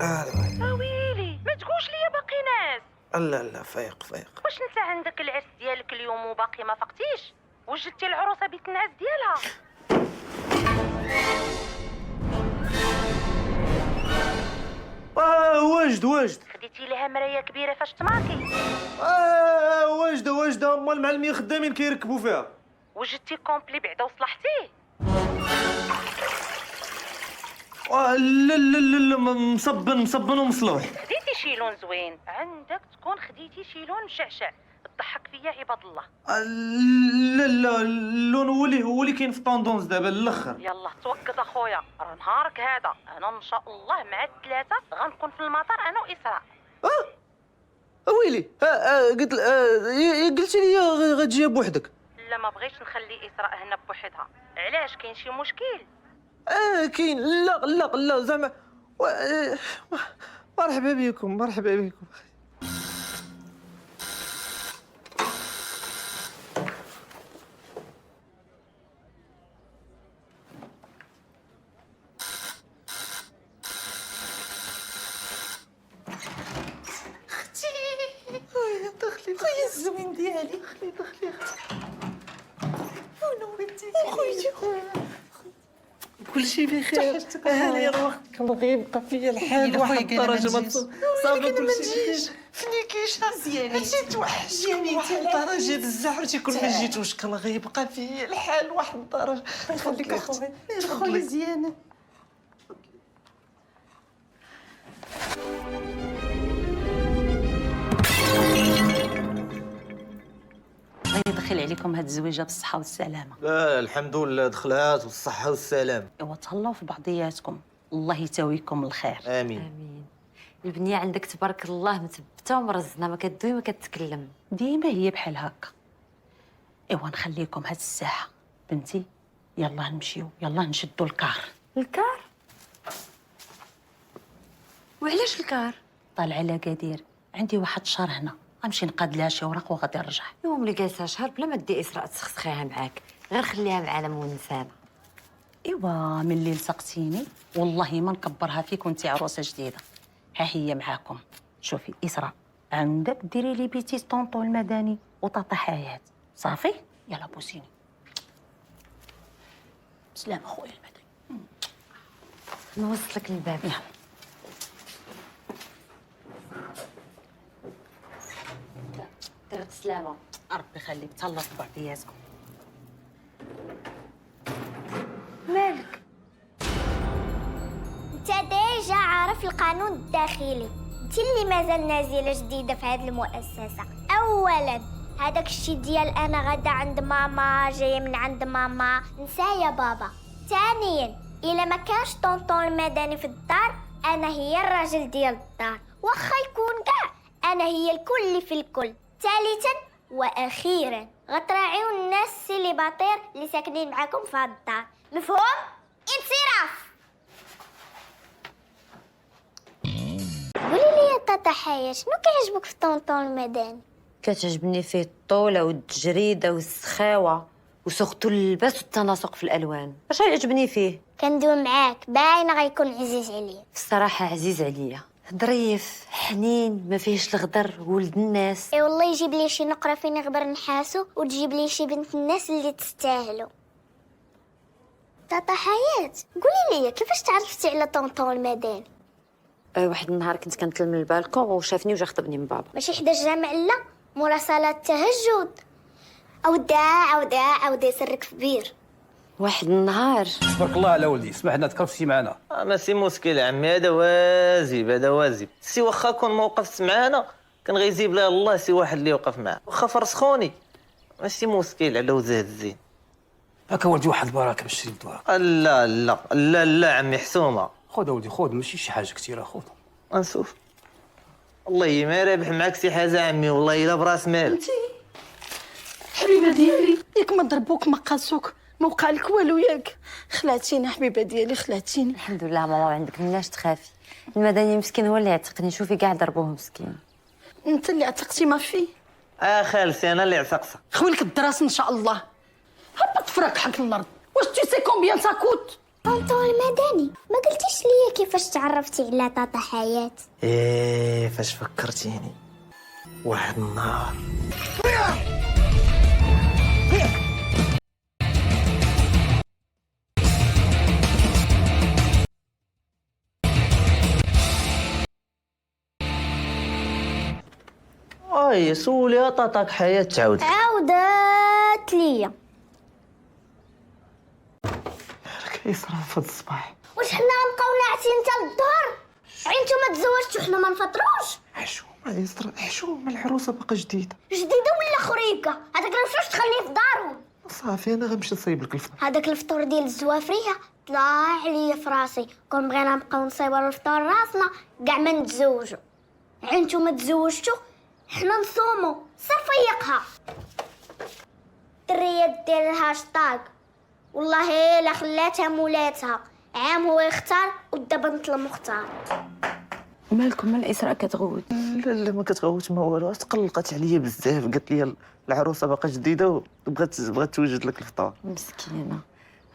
ويلي ما تقولش ليا باقي ناس. لا لا فايق. واش انت عندك العرس ديالك اليوم وباقي ما فقتيش؟ وجدتي العروسه بيت الناس ديالها؟ واجد خديتي لها مرايه كبيره فاش تماكي؟ واجده هما المعلمين خدامين كيركبوا فيها. وجدتي كومبلي بعدا وصلحتيه؟ لا مصبن ومصلوح. خديتي شي لون زوين، عندك تكون خديتي شي لون مشعشع تضحك فيا عباد الله. لا اللون هو اللي كاين في طوندونس دابا الاخر. يلا توكل اخويا، راه نهارك هذا. انا ان شاء الله مع الثلاثه غنكون في المطار انا واسراء. ويلي قلتي لي غتجي بوحدك. لا ما بغيتش نخلي اسراء هنا بوحدها. علاش؟ كاين شي مشكل؟ كاين. لا زعما مرحبا بكم. خويا الزوين ديالي. دخلي ونورتي خويا. كلشي بخير. هاني روح كنبغي يبقى فيا الحال واحد الدرجه ما صافي كلشي بخير. فنيكيش مزيانين. هادشي توحشيني واحد الدرجه بزاف. عرفتي كل ما جيت واش كنغيبقى فيا الحال واحد الدرجه. يخليك اخويا. خويا زيانه. الله يدخل عليكم هاد الزويجه بالصحه والسلامه. لا الحمد لله دخلات والصحه والسلام. ايوا تهلاو في بعضياتكم، الله يتاويكم الخير. امين. امين. البنيه عندك تبارك الله مثبته ومرزنه، ما كدوي ما كتكلم. ديما هي بحال هكا. ايوا نخليكم هاد الساعه بنتي، يلا نمشيو، يلا نشدوا الكار. الكار؟ وعلاش الكار؟ طالعه لاكادير، عندي واحد الشهر هنا، غنمشي نقاد لها شي اوراق وغادي نرجع. يوم اللي جالسه شهر بلا ما دي اسراء تسخسخيها معاك، غير خليها معانا مونسانه. ايوا ملي لصقتيني والله ما نكبرها فيك وانتي عروسه جديده. ها هي معاكم. شوفي اسراء، عندك ديري لي بيتي طونطو المدني وطاطا حياه صافي. يلا بوسيني. سلام اخويا المدني. نوصلك للباب. يلا. درت سلامه. ربي يخليك، تهلاو في بعضياتكم. مالك؟ انت ديجا عارف القانون الداخلي، انت اللي مازال نازله جديده في هذه المؤسسه. اولا هذاك الشيء ديال انا غدا عند ماما جايه من عند ماما نسى يا بابا. ثانيا الا ما كانش طونطون المدني في الدار، انا هي الراجل ديال الدار، واخا يكون كاع انا هي الكل في الكل. ثالثا واخيرا غتراعيو الناس السيليباتير اللي ساكنين معاكم في هاد الدار، مفهوم؟ انصراف. قولي لي يا طاطا حياة، شنو كيعجبك في طونطون المدني؟ كتعجبني فيه الطولة والتجريدة والسخاوة وسورتو اللباس والتناسق في الألوان. اش يعجبني فيه؟ كندوي معاك باينه غيكون عزيز عليا. في الصراحة عزيز عليا، ظريف حنين ما فيهش الغدر، ولد الناس. اي والله يجيب لي شي نقره فين يغبر نحاسو، وتجيب لي شي بنت الناس اللي تستاهلوا. طاطا حياة، قولي لي كيفاش تعرفتي على طونطون المدني؟ واحد النهار كنت كنتلم من البالكون وشافني وجا خطبني من بابا. ماشي حدا الجامع لا، مورا صلاة التهجد. عاودي سرك في بير. واحد النهار تبارك الله على ولدي، سمحنا تكرفتي معنا. ماشي مشكل عمي، هذا واجب. سي واخا كون ما وقفتش معانا كان غيجيب لها الله سي واحد اللي يوقف معاه. واخا فرسخوني ماشي مشكل على وزاد الزين. هاكا ولدي واحد البركه باش تشري دواك. لا عمي حسومه. خذ ولدي خذ، ماشي شي حاجه كثيره، خذ. نشوف. والله ما رابح معاك شي حاجه عمي، والله الا براس مال. حبيبه ديالي، ياك ما ضربوك ما قاسوك ما وقع لك والو ياك؟ خلعتيني حبيبه ديالي، خلعتيني. الحمد لله ماما، عندك مناش تخافي. المدني مسكين هو اللي عتقني، شوفي كاع ضربوه مسكين. انت اللي عتقتي ما في. خالتي انا اللي عتقصه. خويلك الدراس ان شاء الله. هبط فراك حق الارض. واش تي سي كومبيان ساكوت؟ طونطون المدني، ما قلتيش ليا كيفاش تعرفتي على طاطا حياة؟ ايه فاش فكرتيني واحد النهار سولي طاطاك حياة تعاود عاودت ليا. كيصرا في هاد الصباح. واش حنا غنبقاو ناعسين حتى للظهر؟ عين نتوما تزوجتوا حنا ما نفطروش؟ حشومة يسرا حشومة، العروسة باقا جديدة. جديدة ولا خريقة؟ هذاك راه مشاوش تخليه في دارهم. صافي انا غنمشي نصايب لك الفطور. هذاك الفطور ديال الزوافريه طلع عليا في راسي، كون بغينا نبقاو نصايبوا الفطور راسنا كاع ما نتزوجوا. عين نتوما تزوجتوا حنا نصوموا. سير فيقها الدريه دير الهاشتاغ، والله الا خلاتها مولاتها. عام هو يختار ودابا بنت المختار. مالكم مال اسراء كتغوت؟ لا ما كتغوت ما والو، تقلقت عليا بزاف، قالت لي العروسة باقا جديدة وبغات توجد لك الفطور. مسكينه،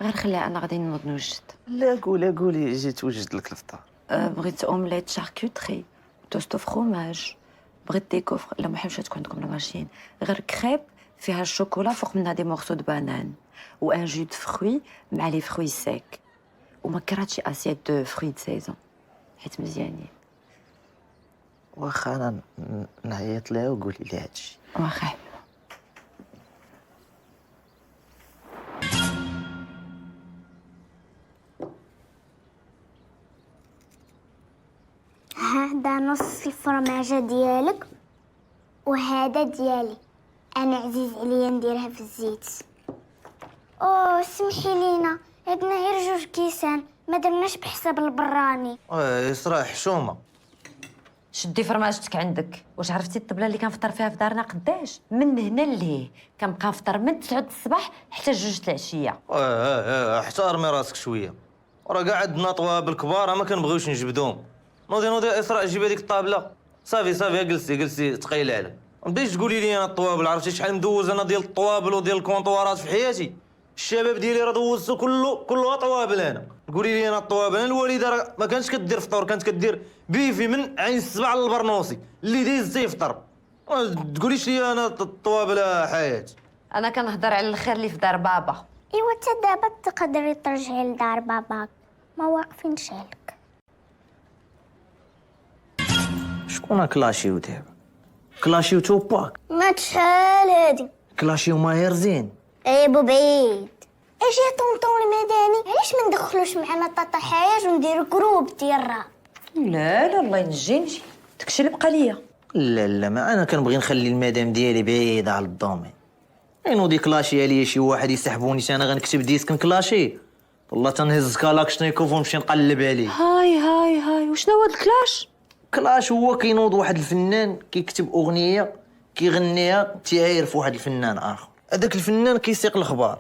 غير خليها انا غادي نوض نوجد. لا قولي جيت توجد لك الفطور. بغيت اومليت شاركوتري، توست فروماج، بغيت دي كوفر. لا ما حبش تكون عندكم الماشين، غير كريب فيها الشوكولا فوق منها دي مورسو دو بانان وان جو دو فروي مع لي فروي سيك، وما كرهت شي اسيت دو فروي دو سيزون حيت مزيانين. واخا انا نعيط لها وقولي لي هادشي. واخا حلو. هذا نص الفرماجة ديالك وهذا ديالي. انا عزيز عليا نديرها في الزيت. اوه سمحي لينا، عندنا غير 2 كيسان، ما درناش بحساب البراني. يسرا حشومة. شدي فرماجتك عندك. واش عرفتي الطبله اللي كنفطر فيها في دارنا قداش؟ من هنا لهيه كنبقى نفطر من 9 الصباح حتى 2 العشيه. احترمي راسك شويه، راه كاع عندنا طوابل كبار ما كنبغيوش نجبدوهم. نوضي اسراء جيب هذيك الطابله. صافي جلسي ثقيله عليك. ما تبدايش تقولي لي انا الطوابل، عرفتي شحال مدوز انا ديال الطوابل وديال الكونطوارات في حياتي. الشباب ديالي راه دوزتو كلها طوابل. انا تقولي لي انا الطوابل؟ انا الوالده راه ما كانتش كدير فطور، كانت كدير بيفي من عين السبع للبرنوسي اللي دايز تيفطر. ما تقوليش لي انا الطوابل حياه. انا كنهضر على الخير اللي في دار بابا. ايوا حتى دابا تقدري ترجعي لدار باباك، ما واقفين شالك. شكون كلاشيو دابا؟ كلاشيو توباك؟ ما تشحال هادي. كلاشيو ماهر زين. اي بعيد. اجي طونطون المدني، علاش ما ندخلوش معنا طاطا حياج ونديرو جروب ديال الراب؟ لا الله ينجيني، داكشي اللي بقى ليا. لا ما انا كنبغي نخلي المدام ديالي بعيده على الدومين. نوضي كلاشي عليا شي واحد يسحبوني انا غنكتب ديسك نكلاشي، والله تنهز كلاكشنيكوف ونمشي نقلب عليه. هاي وشنو هو الكلاش؟ كلاش هو كينوض واحد الفنان كيكتب اغنيه كيغنيها تيعاير واحد الفنان اخر، هذاك الفنان كيسيق الاخبار،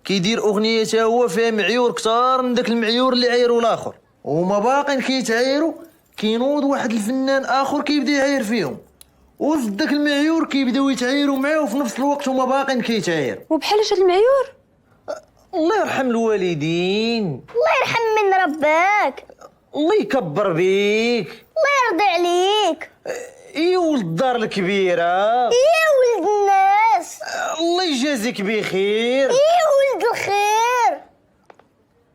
كيدير اغنيه تا هو فيها معيور كثار من داك المعيور اللي عايرو الاخر، وهما باقين كيتعايروا. كينوض واحد الفنان اخر كيبدا يعاير فيهم، وفي داك المعيور كيبداو يتعايروا معاه وفي نفس الوقت هما باقين كيتعايروا. وبحالاش هاد المعيور؟ الله يرحم الوالدين. الله يرحم من ربك. الله يكبر بيك. الله يرضي عليك. يا ولد الدار الكبيره. يا ولد الناس. الله يجازيك بخير. يا ولد الخير.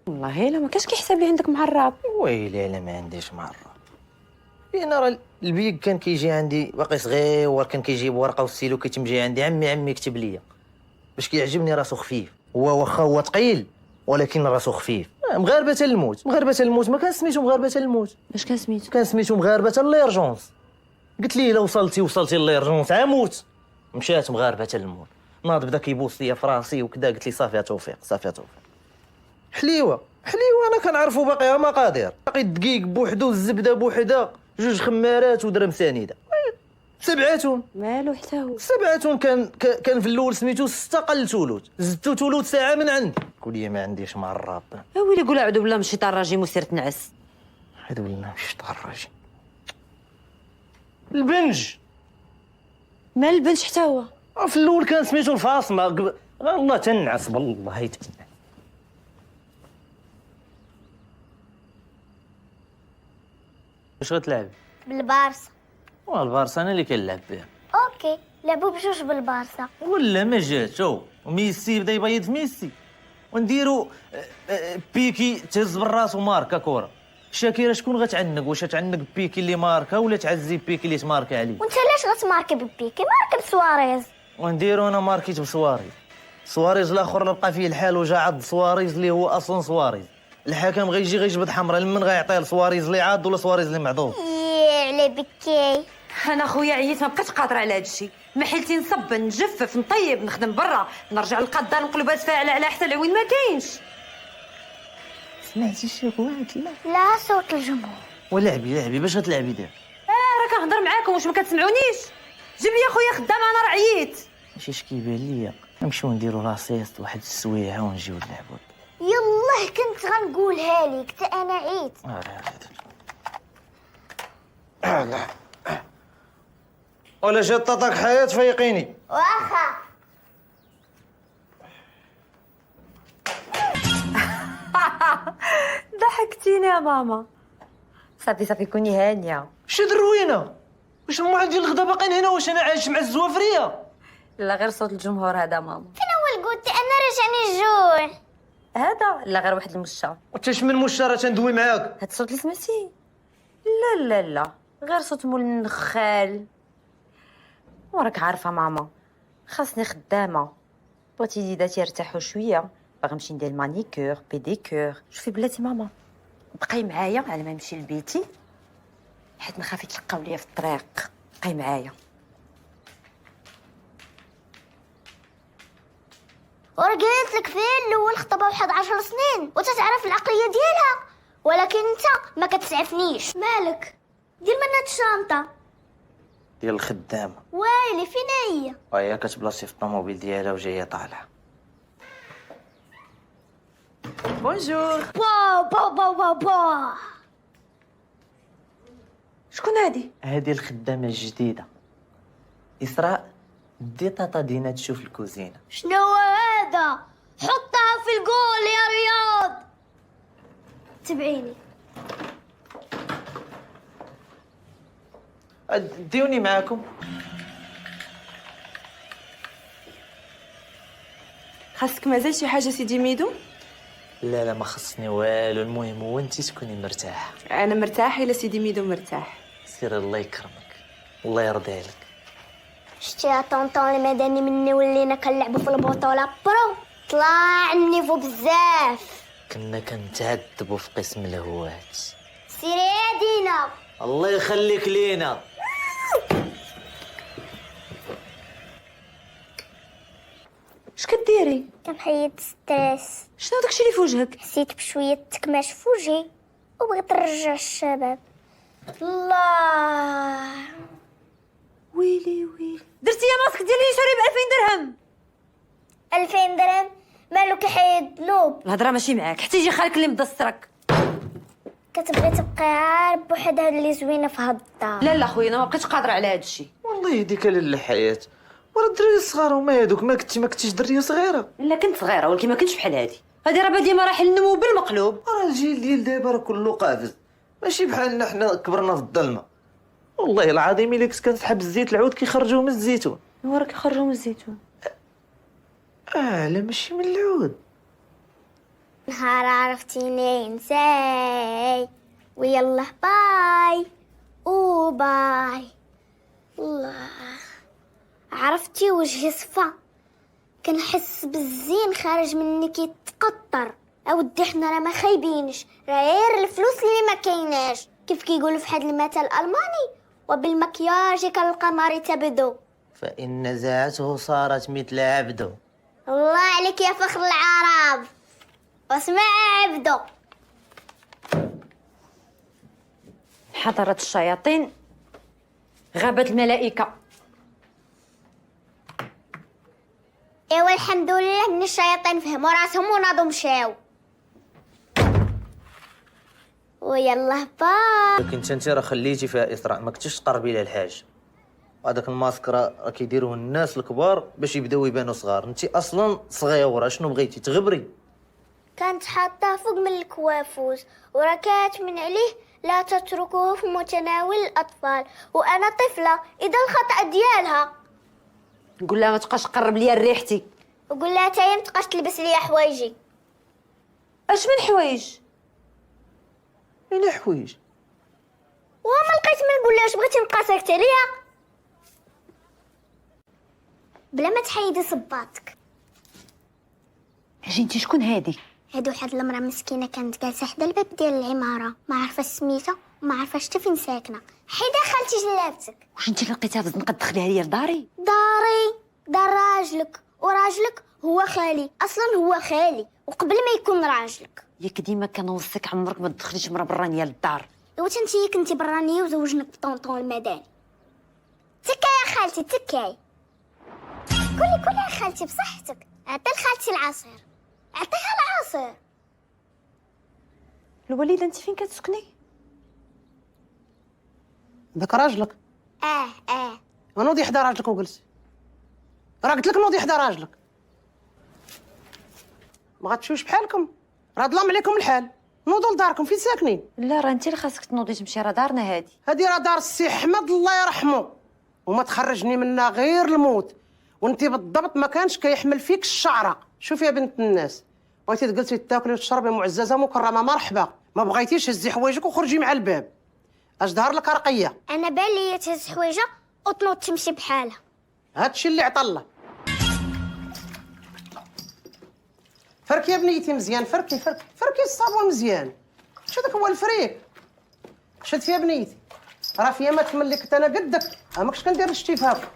والله الا ما كاش كيحسب لي عندك مع الراب. ويلي انا ما عنديش مع الراب، لان راه البيك كان كيجي عندي باقي صغير، كان كيجيب ورقه وستيلو كيتمجي عندي عمي كتب ليا باش كيعجبني راسو خفيف. هو واخا هو ثقيل ولكن راسو خفيف. مغاربه الموت ما كان سميتو مغاربه الموت. اش كان سميتو؟ كان سميتو مغاربه الليرجونس. قلت ليه الا وصلتي الليرجونس عموت. مشات مغاربه الموت. ناض بدا كيبوس ليا في راسي وكذا، قلت لي صافي توفيق. حليوه انا كنعرفو باقي مقادير، باقي الدقيق بوحدو، الزبده بوحده، 2 خمارات ودرهم سنيده. سبعاتهم مالو حتى هو. سبعاتهم كان في الاول سميتو 6 قلتو لوت، زدتو تولوت ساعه من عندي. قول لي ما عنديش مع الراب. ويلي قول اعوذ بالله من الشيطان الرجيم وسير تنعس. هذا ولا مش طراجي. البنج مال البنش حتى هو. في الاول كان سميتو الفاصمه. الله تنعس بالله تنعس. واش غتلعبي؟ بالبارسا. والبارسا انا اللي كنلعب بها. اوكي، لعبوا بجوج بالبارسا. ولا ما جاتو وميسي بدا يبيض في ميسي ونديرو بيكي تهز بالراس وماركا كره. شاكيره شكون غتعنق؟ واش تعنق بيكي اللي ماركا ولا تعزي بيكي اللي تماركا عليه؟ وانت علاش غتماركي ببيكي؟ ماركي بسواريز. ونديرو انا ماركيت بسواريز. سواريز الاخر اللي بقى فيه الحال وجا عض سواريز اللي هو اصلا سواريز. الحكم غيجي غيجبد حمراء لمن غيعطيه لسواريز اللي عاض ولا سواريز اللي معضوب. على بكاي. انا خويا عييت ما بقيتش قادره على هذا الشيء. ما حيلتي نصب نجفف نطيب نخدم برا نرجع للقدار نقلب هاد فاعل على حتى العوين ما كاينش. سمعتي شي غوات؟ لا لا صوت الجمهور. ولعبي باش غتلعبي دابا؟ راه كنهضر معاكم واش ما كتسمعونيش؟ جيب لي خويا خدامه انا راه عييت. ماشي اش كيبان ليا نمشيو نديرو لاسيست واحد السويعه ونجيو نلعبو. يلاه كنت غنقولها لك حتى انا عيت. ولا جات طاطاك حياة فيقيني. واخا. ضحكتيني يا ماما. صافي كوني هانيه. شي دروينه؟ واش الموعد ديال الغدا باقيين هنا؟ واش انا عايش مع الزوافريه؟ لا غير صوت الجمهور هذا ماما. فين هو القوت؟ انا رجعني الجوع. هذا لا غير واحد المشا. وانت من مشاره تندوي معاك؟ هاد الصوت اللي سمعتي؟ لا غير صوت مول النخال. وراك عارفه ماما خاصني خدامه. بغيتي يداتي يرتاحوا شويه باغا نمشي ندير مانيكور بيديكور. شوفي بلاتي ماما بقاي معايا على ما نمشي لبيتي حيت نخاف يتلقاو ليا في الطريق. بقاي معايا. ورا قلت لك في الاول خطبه واحد 10 سنين وتتعرف العقليه ديالها، ولكن انت ما كتسعفنيش. مالك؟ دير منها الشنطه ديال الخدامه. ويلي فين هي؟ وهي كتبلاصي في الطوموبيل ديالها وجايه طالعه. بونجور. با شكون هادي؟ هذه الخدامه الجديده اسراء. دي طاطا دينا تشوف الكوزينه. شنو هذا؟ حطها في الجول يا رياض. تبعيني. ديوني معاكم. خاصك مازال شي حاجه سيدي ميدو؟ لا ما خصني والو، المهم هو انت تكوني مرتاحه. انا مرتاح الا سيدي ميدو مرتاح. سير الله يكرمك الله يرضي عليك. شتي يا طونطون المدني مني ولينا كنلعبوا في البطوله برو. طلع النيفو بزاف. كنا كنتعذبوا في قسم الهوات. سيري يا دينا. الله يخليك لينا. اش كديري؟ كنحيد ستريس. شنو داكشي اللي في وجهك؟ حسيت بشويه تكماش في وجهي وبغيت نرجع الشباب. الله. ويلي درتي يا ماسك ديالي شاري ب 2000 درهم. 2000 درهم مالو كيحيد ذنوب. الهضره ماشي معاك حتى يجي خالك اللي مدسترك. كتبغي تبقي عار بوحدها اللي زوينه في هاد الدار. لا خويا انا ما بقيتش قادره على هذا الشيء. والله يهديك لاله حياة. ورا الدراري الصغار هما هادوك. ما كنتيش دريه صغيره. لا كنت صغيره ولكن ما كنتش بحال هادي. هادي راه باديه مراحل النمو بالمقلوب. راه الجيل ديال دابا راه كله قافز، ماشي بحالنا حنا كبرنا في الظلمه. والله العظيم الا كنت كنسحب الزيت العود كيخرجوه من الزيتون. وراك خرجوا من الزيتون. لا ماشي من العود. نهار عرفتيني نساي ويلا باي وباي. الله عرفتي وجهي صفا. كنحس بالزين خارج مني كيتقطر. اودي حنا راه ما خايبينش، راه غير الفلوس اللي ما كايناش. كيف كيقولوا في هذا المثل الالماني وبالمكياج كالقمر تبدو. فإن نزاعته صارت مثل عبده. الله عليك يا فخر العرب. واسمع عبدو. حضرت الشياطين غابت الملائكه. ايوا الحمد لله من الشياطين فهموا راسهم وناضوا مشاو. ويلا باي. لكن انت راه خليتي فيها اسراء، ما كنتيش تقربي لها الحاج. هذاك الماسك راه كيديروه الناس الكبار باش يبداو يبانوا صغار. انت اصلا صغيره، شنو بغيتي تغبري؟ كانت حاطاه فوق من الكوافوس وراه كاتمن عليه لا تتركوه في متناول الأطفال، وأنا طفلة إذا الخطأ ديالها. نقول لها ما تبقاش تقرب ليا ريحتي. وقول لها تاهي متبقاش تلبس ليا حوايجي. اش من حوايج؟ اين حوايج؟ وما لقيت ما نقولهاش، بغيتي نبقى ساكته ليا بلا ما تحيدي صباطك. عجينتي شكون هادي؟ هادي واحد المراه مسكينه كانت جالسه حدا الباب ديال العماره، ما عارفاش سميتها وما عارفاش حتى فين ساكنه. حيدي خالتي جلابتك. واش انت اللي لقيتها بزنقه تدخليها ليا لداري؟ داري دار راجلك، وراجلك هو خالي، اصلا هو خالي وقبل ما يكون راجلك. ياك ديما كنوصيك عمرك ما تدخليش مرا برانيه للدار. ايوا انتي كنتي برانيه وزوجنك بطونطون المدني. تكاي يا خالتي تكاي. كلي يا خالتي بصحتك. عطي لخالتي العصير، عطيها العصير. الوليده انت فين كتسكني؟ داك راجلك ونوضي حدا راجلك وجلسي. راه قلت لك نوضي حدا راجلك. ما غاتمشيوش بحالكم، راه ظلام عليكم الحال. نوضوا لداركم. فين ساكنين؟ لا راه انت اللي خاصك تنوضي تمشي، راه دارنا هادي. هادي راه دار السي احمد الله يرحمه، وما تخرجني منا غير الموت. وانت بالضبط ما كانش كيحمل فيك الشعره. شوفي يا بنت الناس، بغيتي تجلسي تاكلي وتشربي معززه مكرمه مرحبا، ما بغيتيش هزي حوايجك وخرجي مع الباب. اش ظهر لك رقيه؟ انا بالي تهز حوايجها وتنوض تمشي بحالها. هادشي اللي عطا الله. فركي يا بنيتي مزيان، فركي الصابون مزيان. شو داك هو الفريك؟ شد فيها بنيتي، راه فيا ما تملي كنت انا قدك، ماكش كندير الشتيف هاكا.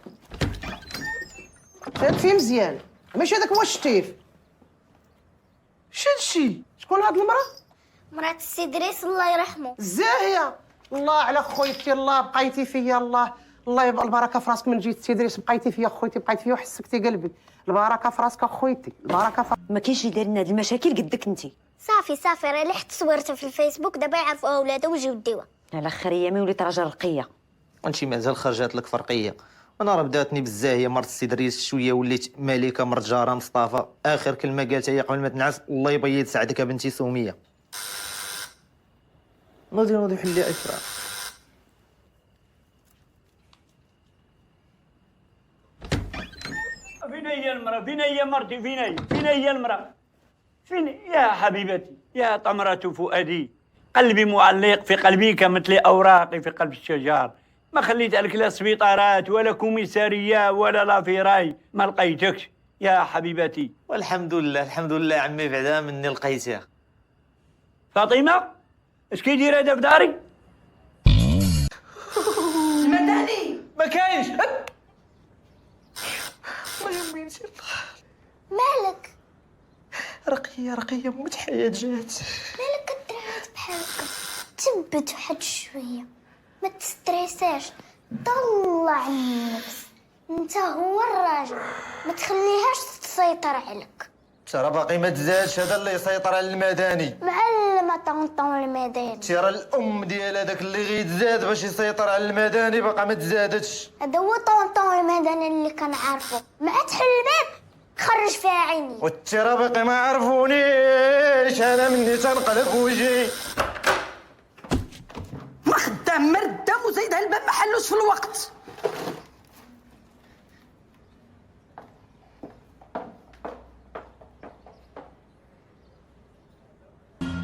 شد فيه مزيان، ماشي هذاك هو الشتيف. شي شكون هاد المراه؟ مرات السي دريس الله يرحمه. الزاهيه. الله على خويتي، الله بقيتي فيا، الله يبقى البركه في راسك. من جيت سي دريس بقيتي فيا خويتي، بقيتي فيا وحسكتي قلبي. البركه في راسك اخويتي، البركه في... ما كاينش اللي داير لنا هاد المشاكل قدك انت. صافي راه اللي حط صورته في الفيسبوك دابا يعرفوها ولادها ويجيو يديوها. على خريامي وليت راجل رقيه. وانتي مازال خرجات لك فرقيه. انا راه بداتني بالزاهيه مرت السي دريس، شويه وليت ملكه مرت جاره مصطفى. اخر كلمه قالتها هي قبل ما تنعس: الله يبيض سعدك يا بنتي سوميه. نوضي حلي اسرع. فين هي المرأة؟ فين هي مرتي؟ فين هي المرأة؟ فين يا حبيبتي يا طمرة فؤادي؟ قلبي معلق في قلبي كمثل أوراقي في قلب الشجر. ما خليت لك لا سبيطارات ولا كوميسارية ولا لافيراي، ما لقيتكش يا حبيبتي. والحمد لله عمي بعدا مني لقيتها. فاطمة اش كيدير هذا في داري؟ المدني ما كاينش. مالك؟ رقيه موت حياه جات. مالك كدرات بحال هكا؟ تبت واحد شويه، ما تستريساش، طلع النفس. انت هو الراجل، ما تخليهاش تسيطر عليك. ترى باقي ما تزادش هذا اللي يسيطر على المدني. معلمه طونطون المدني. ترى الام ديال هذاك اللي غيتزاد باش يسيطر على المدني باقا ما تزادتش. هذا هو طونطون المدني اللي كنعرفو. ما تحل الباب خرج فيها عيني. والترى باقي ما عرفونيش انا مني تنقلب وجهي. ما خدام مردم وزايد هالباب ما حلوش في الوقت.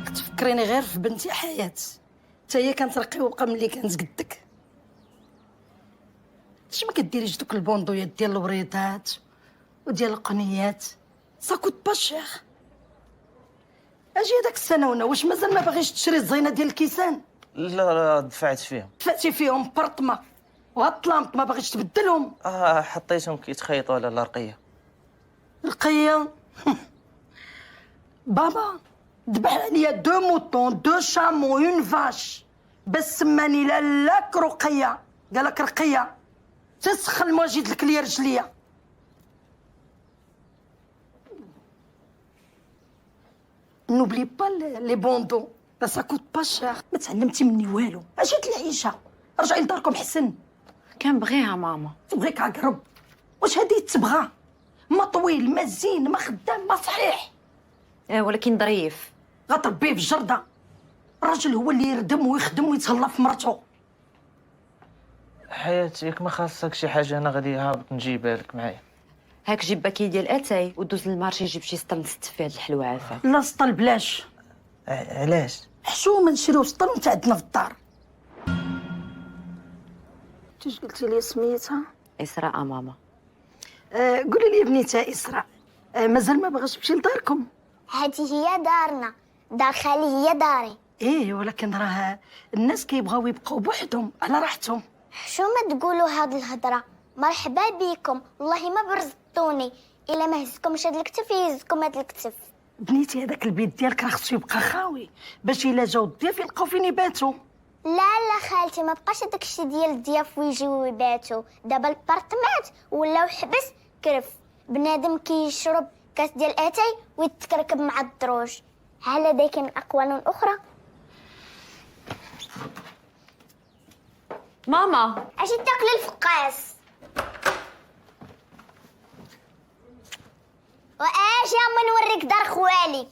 كتفكريني غير في بنتي حياة، حتى هي كانت رقيقه ملي كانت قدك. اش ما كديريش دوك البوندويات ديال الوريضات وديال القنيات؟ ساكوت با شيخ. اجي هذاك السنه واش مازال ما باغيش تشري الزينه ديال الكيسان؟ لا دفعت فيهم. دفعتي فيهم برطمه وهالطلامط ما باغيش تبدلهم؟ حطيتهم كيتخيطوا على الرقيه. رقيه بابا ذبح لي 2 موطون 2 شامو 1 فاش بس سماني لاك رقيه. قالك رقيه تسخن ما جيت لك ليا رجليا. نوبلي با لي بوندو با ساكوت با شير. ما تعلمتي مني والو، اجيت العيشه. رجعي لداركم حسن. كنبغيها ماما. تبغيك عقرب؟ واش هادي تبغى؟ ما طويل ما زين ما خدام ما صحيح. ولكن ظريف. غتربيه في الجرده. الراجل هو اللي يردم ويخدم ويتهلا في مرته. حياتي ياك ما خاصك شي حاجه انا غادي هابط نجيبها لك معايا. هاك جيب باكي ديال اتاي ودوز للمارشي جيب شي سطل نستف فيه هاد الحلوه عافاك. لا سطل بلاش، علاش؟ حشومه نشريو سطل وانت عندنا في الدار. انت قلتي لي سميتها؟ اسراء ماما. قولي لي بنيتها اسراء، مازال ما بغاش تمشي لداركم؟ هذه هي دارنا، دار خالي هي داري. ايه ولكن راه الناس كيبغاو يبقاو بوحدهم على راحتهم. شو ما تقولوا هاد الهضره، مرحبا بكم، والله ما برزطوني، الا ما هزكمش هاد الكتف يهزكم هاد الكتف. بنيتي هذاك البيت ديالك راه خصو يبقى خاوي باش الا جاو الضياف يلقاو فين يباتوا. لا خالتي، ما بقاش هذاك الشيء ديال الضياف ويجيو ويباتوا، دابا البارتمات ولاو حبس كرف، بنادم كيشرب كاس ديال اتاي ويتكركب مع الدروج. هل لديك اقوال اخرى؟ ماما اش تاكل الفقاس؟ واش ما نوريك دار خوالي؟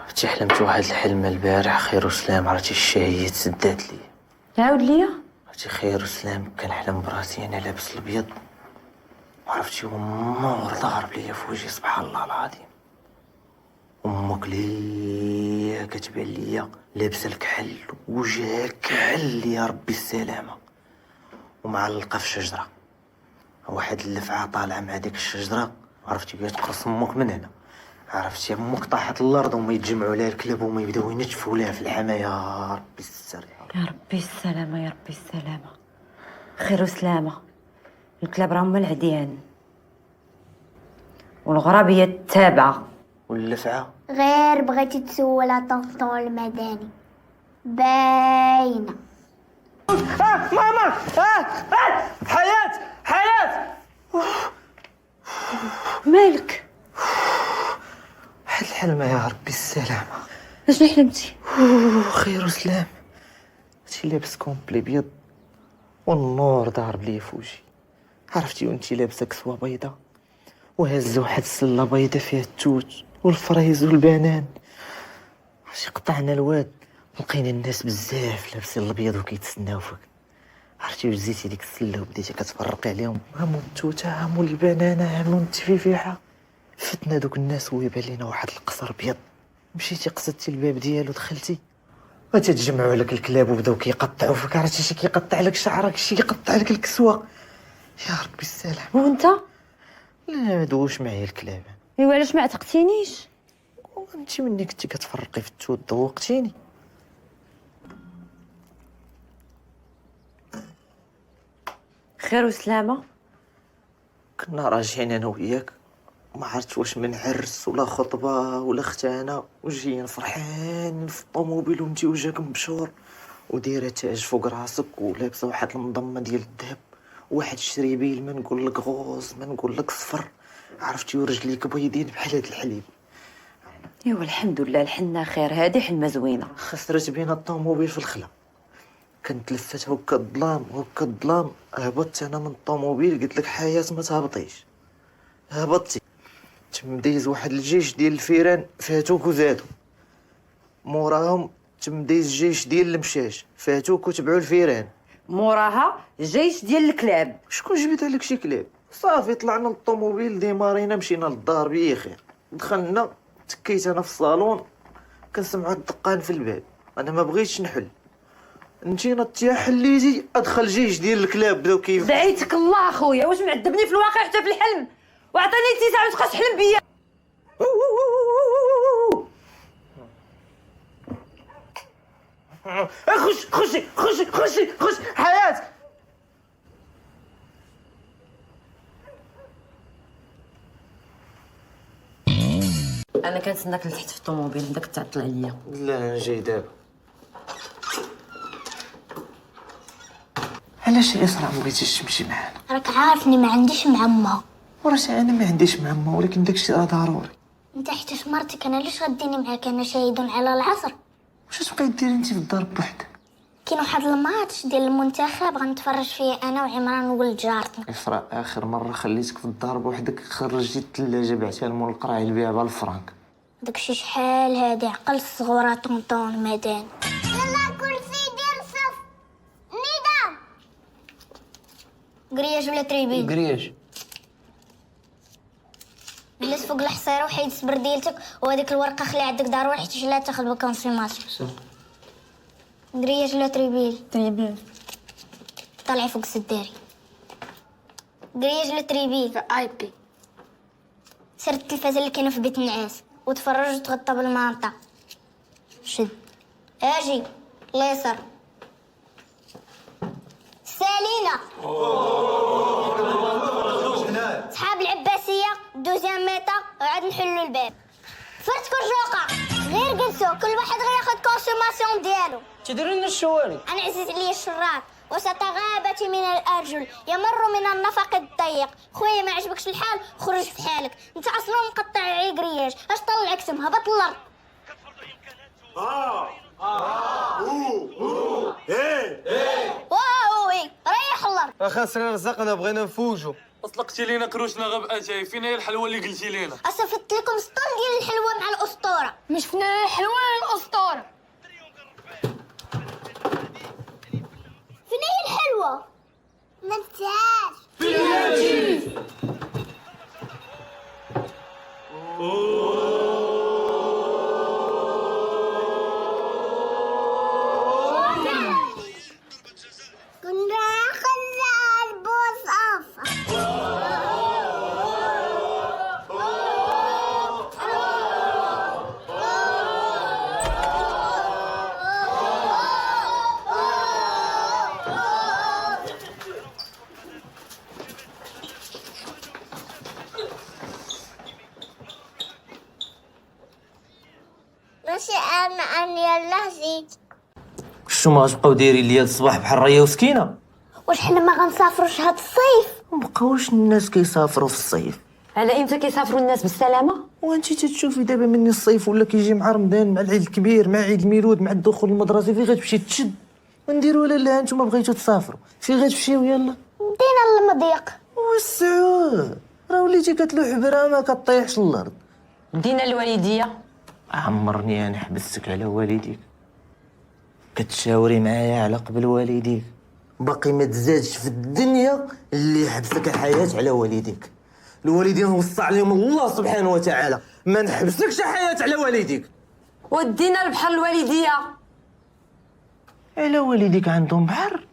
عرفتي حلمت واحد الحلم البارح خير وسلام، عرفتي الشهية تسدات لي. عاود ليا. عرفتي خير وسلام كنحلم براسي انا لابس الابيض، وعرفتي النور ضارب ليا في وجهي سبحان الله العظيم. امك ليا كتبان ليا لابسه الكحل وجهها كحل يا ربي السلامه، ومعلقه في شجره، واحد اللفعه طالعه مع ديك الشجره، عرفتي بغات تقرص امك من هنا. عرفتي امك طاحت الارض وما يتجمعوا لها الكلاب وما يبداو ينتفوا لها في الحما. يا ربي السر يا ربي السلامه، يا ربي السلامه، خير وسلامه. الكلاب راهم العديان والغرابيه التابعه. واللفعه غير بغيتي تسول طونطون المدني باينه. ماما حياة مالك؟ واحد الحلمة يا ربي السلامة. شنو حلمتي؟ خير وسلام، هادشي لابس كومبلي بيض والنور ضارب ليا في وجهي، عرفتي وانتي لابسه كسوه بيضه وهز واحد السله بيضه فيها التوت والفريز والبنان. عرفتي قطعنا الواد لقينا الناس بزاف لابسين الابيض وكيتسناو فيك، عرفتي وجزيتي ديك السله وبديتي كتفرقي عليهم، هامو التوته هامو البنانه هامو التفيفيحه. فتنا دوك الناس ويبان لينا واحد القصر ابيض، مشيتي قصدتي الباب ديالو دخلتي وتتجمعوا لك الكلاب وبداو كيقطعوا فيك، عرفتي شي كيقطع لك شعرك شي كيقطع لك الكسوه. يا ربي السلام. وانت؟ لا ما دوش معايا الكلاب. ايوا علاش ما عتقتينيش؟ انت مني كنتي كتفرقي في التوت ذوقتيني. خير وسلامه. كنا راجعين انا وياك، ما عرفتش واش من عرس ولا خطبه ولا ختانه، وجايين فرحان في الطوموبيل وانتي وجهك مبشور ودايره تاج فوق راسك ولابسه واحد المضمه ديال الذهب وواحد الشريبيل ما نقول لك غوز ما نقول لك صفر، عرفتي ورجليك بيضين بحال هاد الحليب. ايوا الحمد لله الحنا خير، هذه حلمه زوينه. خسرت بينا الطوموبيل في الخلا، كنت لفت هكا الظلام هكا الظلام، هبطت انا من الطوموبيل قلت لك حياة ما تهبطيش، هبطتي تم دايز واحد الجيش ديال الفيران فاتوك وزادو، موراهم تم دايز جيش ديال المشاش فاتوك وتبعوا الفيران، موراها جيش ديال الكلاب. شكون جبت لك شي كلاب؟ صافي طلعنا من الطوموبيل ديمارينا مشينا للدار بخير، دخلنا تكيت انا في الصالون كنسمعوا الدقان في الباب، انا ما بغيتش نحل، انتينا تيا حليتي ادخل جيش ديال الكلاب بداو كيف. دعيتك الله اخويا، واش معذبني في الواقع حتى في الحلم؟ وعطيني 9 وتبقى تحلم بيا. خش حياة. انا كنتسناك لتحت في الطوموبيل، بداك تعطل عليا. لا انا جاي دابا. علاش يا اسراء ما بغيتيش تمشي معانا؟ راك عارفني ما عنديش مع امها. وراش انا ما عنديش مع ما، ولكن داكشي راه ضروري. انت حيت مرتك، انا علاش غديني معاك؟ انا شاهد على العصر. واش تبقاي ديري انت في الدار بوحدك؟ كاين واحد الماتش ديال المنتخب غنتفرج فيه انا وعمران ولد جارتنا. اسراء اخر مره خليتك في الدار بوحدك خرجتي الثلاجه بعتها لمول القراعي لبيع بالفرانك، داكشي شحال هادي عقل الصغورة طونطون مدان. يلا كرسي ديال الصف. نظام. كرياج ولا تريبيل؟ كرياج. جلس فوق الحصيره وحيد الصبر ديالتك وهذيك الورقه خليها عندك ضروري حيت لا تاخذ بالكونسوماسيون. كرياج ولا تريبيل؟ تريبل. طلعي فوق السداري. كرياج ولا تريبيل؟ اي بي. سير التلفازه اللي كاينه في بيت النعاس وتفرج وتغطى بالمانطا. شد اجي اليسار. سالينا صحاب العباسيه دوزيام ميتا وعاد نحلوا الباب. فرتكوا الجوقه غير جلسوا كل واحد غياخد كونسوماسيون ديالو. تديروا لنا الشوالي. انا عزيز عليا الشراك وستغابت من الارجل يمر من النفق الضيق. خويا ما عجبكش الحال خرج في حالك. انت اصلا مقطع عيقرياج اش طلعك سم هبط الارض. واو ريح الارض. خاصنا رزقنا بغينا نفوجوا. اطلقتي لينا كروشنا غاب اتاي فين هي الحلوه اللي قلتي لينا؟ اصفت لكم سطل ديال الحلوه مع الاسطوره. مش فينا حلوة الأسطورة. فين هي الحلوه؟ ما نساش. كنا خلى البوصافة. ماشي أنا يلا زيد. شو ما غتبقاو دايرين ليا الصباح بحال ريا وسكينه؟ واش حنا ما غنسافروش هاد الصيف؟ مبقاوش الناس كيسافروا في الصيف. على امتى كيسافروا الناس بالسلامه؟ وانتي تتشوفي دابا مني الصيف ولا كيجي مع رمضان مع العيد الكبير مع عيد الميلود مع الدخول المدرسي فين غتمشي تشد ونديروا لا انتم بغيتوا تسافروا فين غتمشيو؟ يلا بدينا المضيق. وسعوا راه وليتي كتلوح برا ما كطيحش الارض. دينا الوالديه. عمرني انا حبستك على والديك كتشاوري معايا على قبل والديك. باقي ما تزادش في الدنيا اللي يحبسك الحياه على والديك. الوالدين وصى عليهم الله سبحانه وتعالى ما نحبسكش حياه على والديك. ودينا البحر الوالديه. على والديك عندهم بحر؟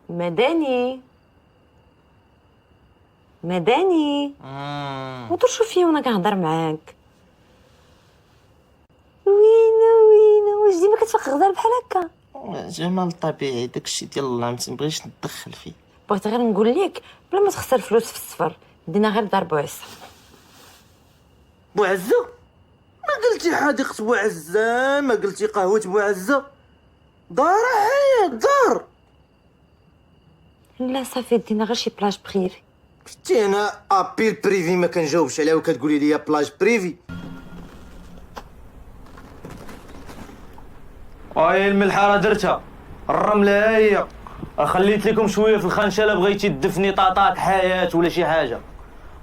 مداني ودور شوف فيا وانا كنهضر معاك. وينو واش ديما كتفيق غدار بحال هكا؟ جمال طبيعي داكشي ديال الله ما تنبغيش نتدخل فيه. بغيت غير نقول لك بلا ما تخسر فلوس في السفر دينا غير دار بوعزه. بوعزه؟ ما قلتي حديقة بوعزه ما قلتي قهوة بوعزه. دار حياة دار. لا صافي دينا غير شي بلاج بريفي. شتي انا ابيل بريفي ما كنجاوبش عليها وكتقولي لي بلاج بريفي. هاي الملحه راه درتها الرمله هي خليت لكم شويه في الخنشه لا بغيتي تدفني طاطاك حياه ولا شي حاجه.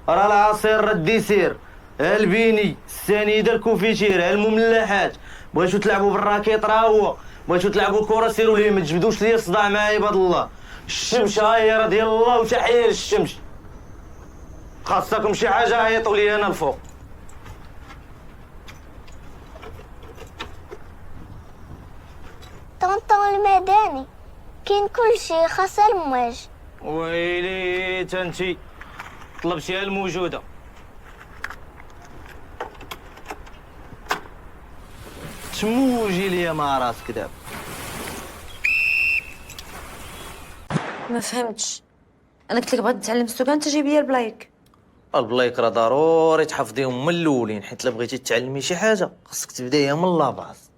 راه العصير راه الديسير البيني السنيده الكوفيتير المملحات. بغيتو تلعبوا بالراكيط راه هو. بغيتو تلعبوا الكره سيروا ليه ما تجبدوش ليا الصداع مع عباد الله. الشمس هاي راه ديال الله وتحيه للشمس. خاصكم شي حاجه عيطوا لي انا الفوق. طونطون المداني كاين كلشي خاص المواج. ويلي تنتي طلبتيها الموجوده. تموجي ليا مع راسك دابا. ما فهمتش. انا قلت لك بغيت نتعلم السوق انت جايب لي البلايك. البلايك راه ضروري تحفظيهم من الاولين حيت لا بغيتي تعلمي شي حاجه خاصك تبدايها من لاباز.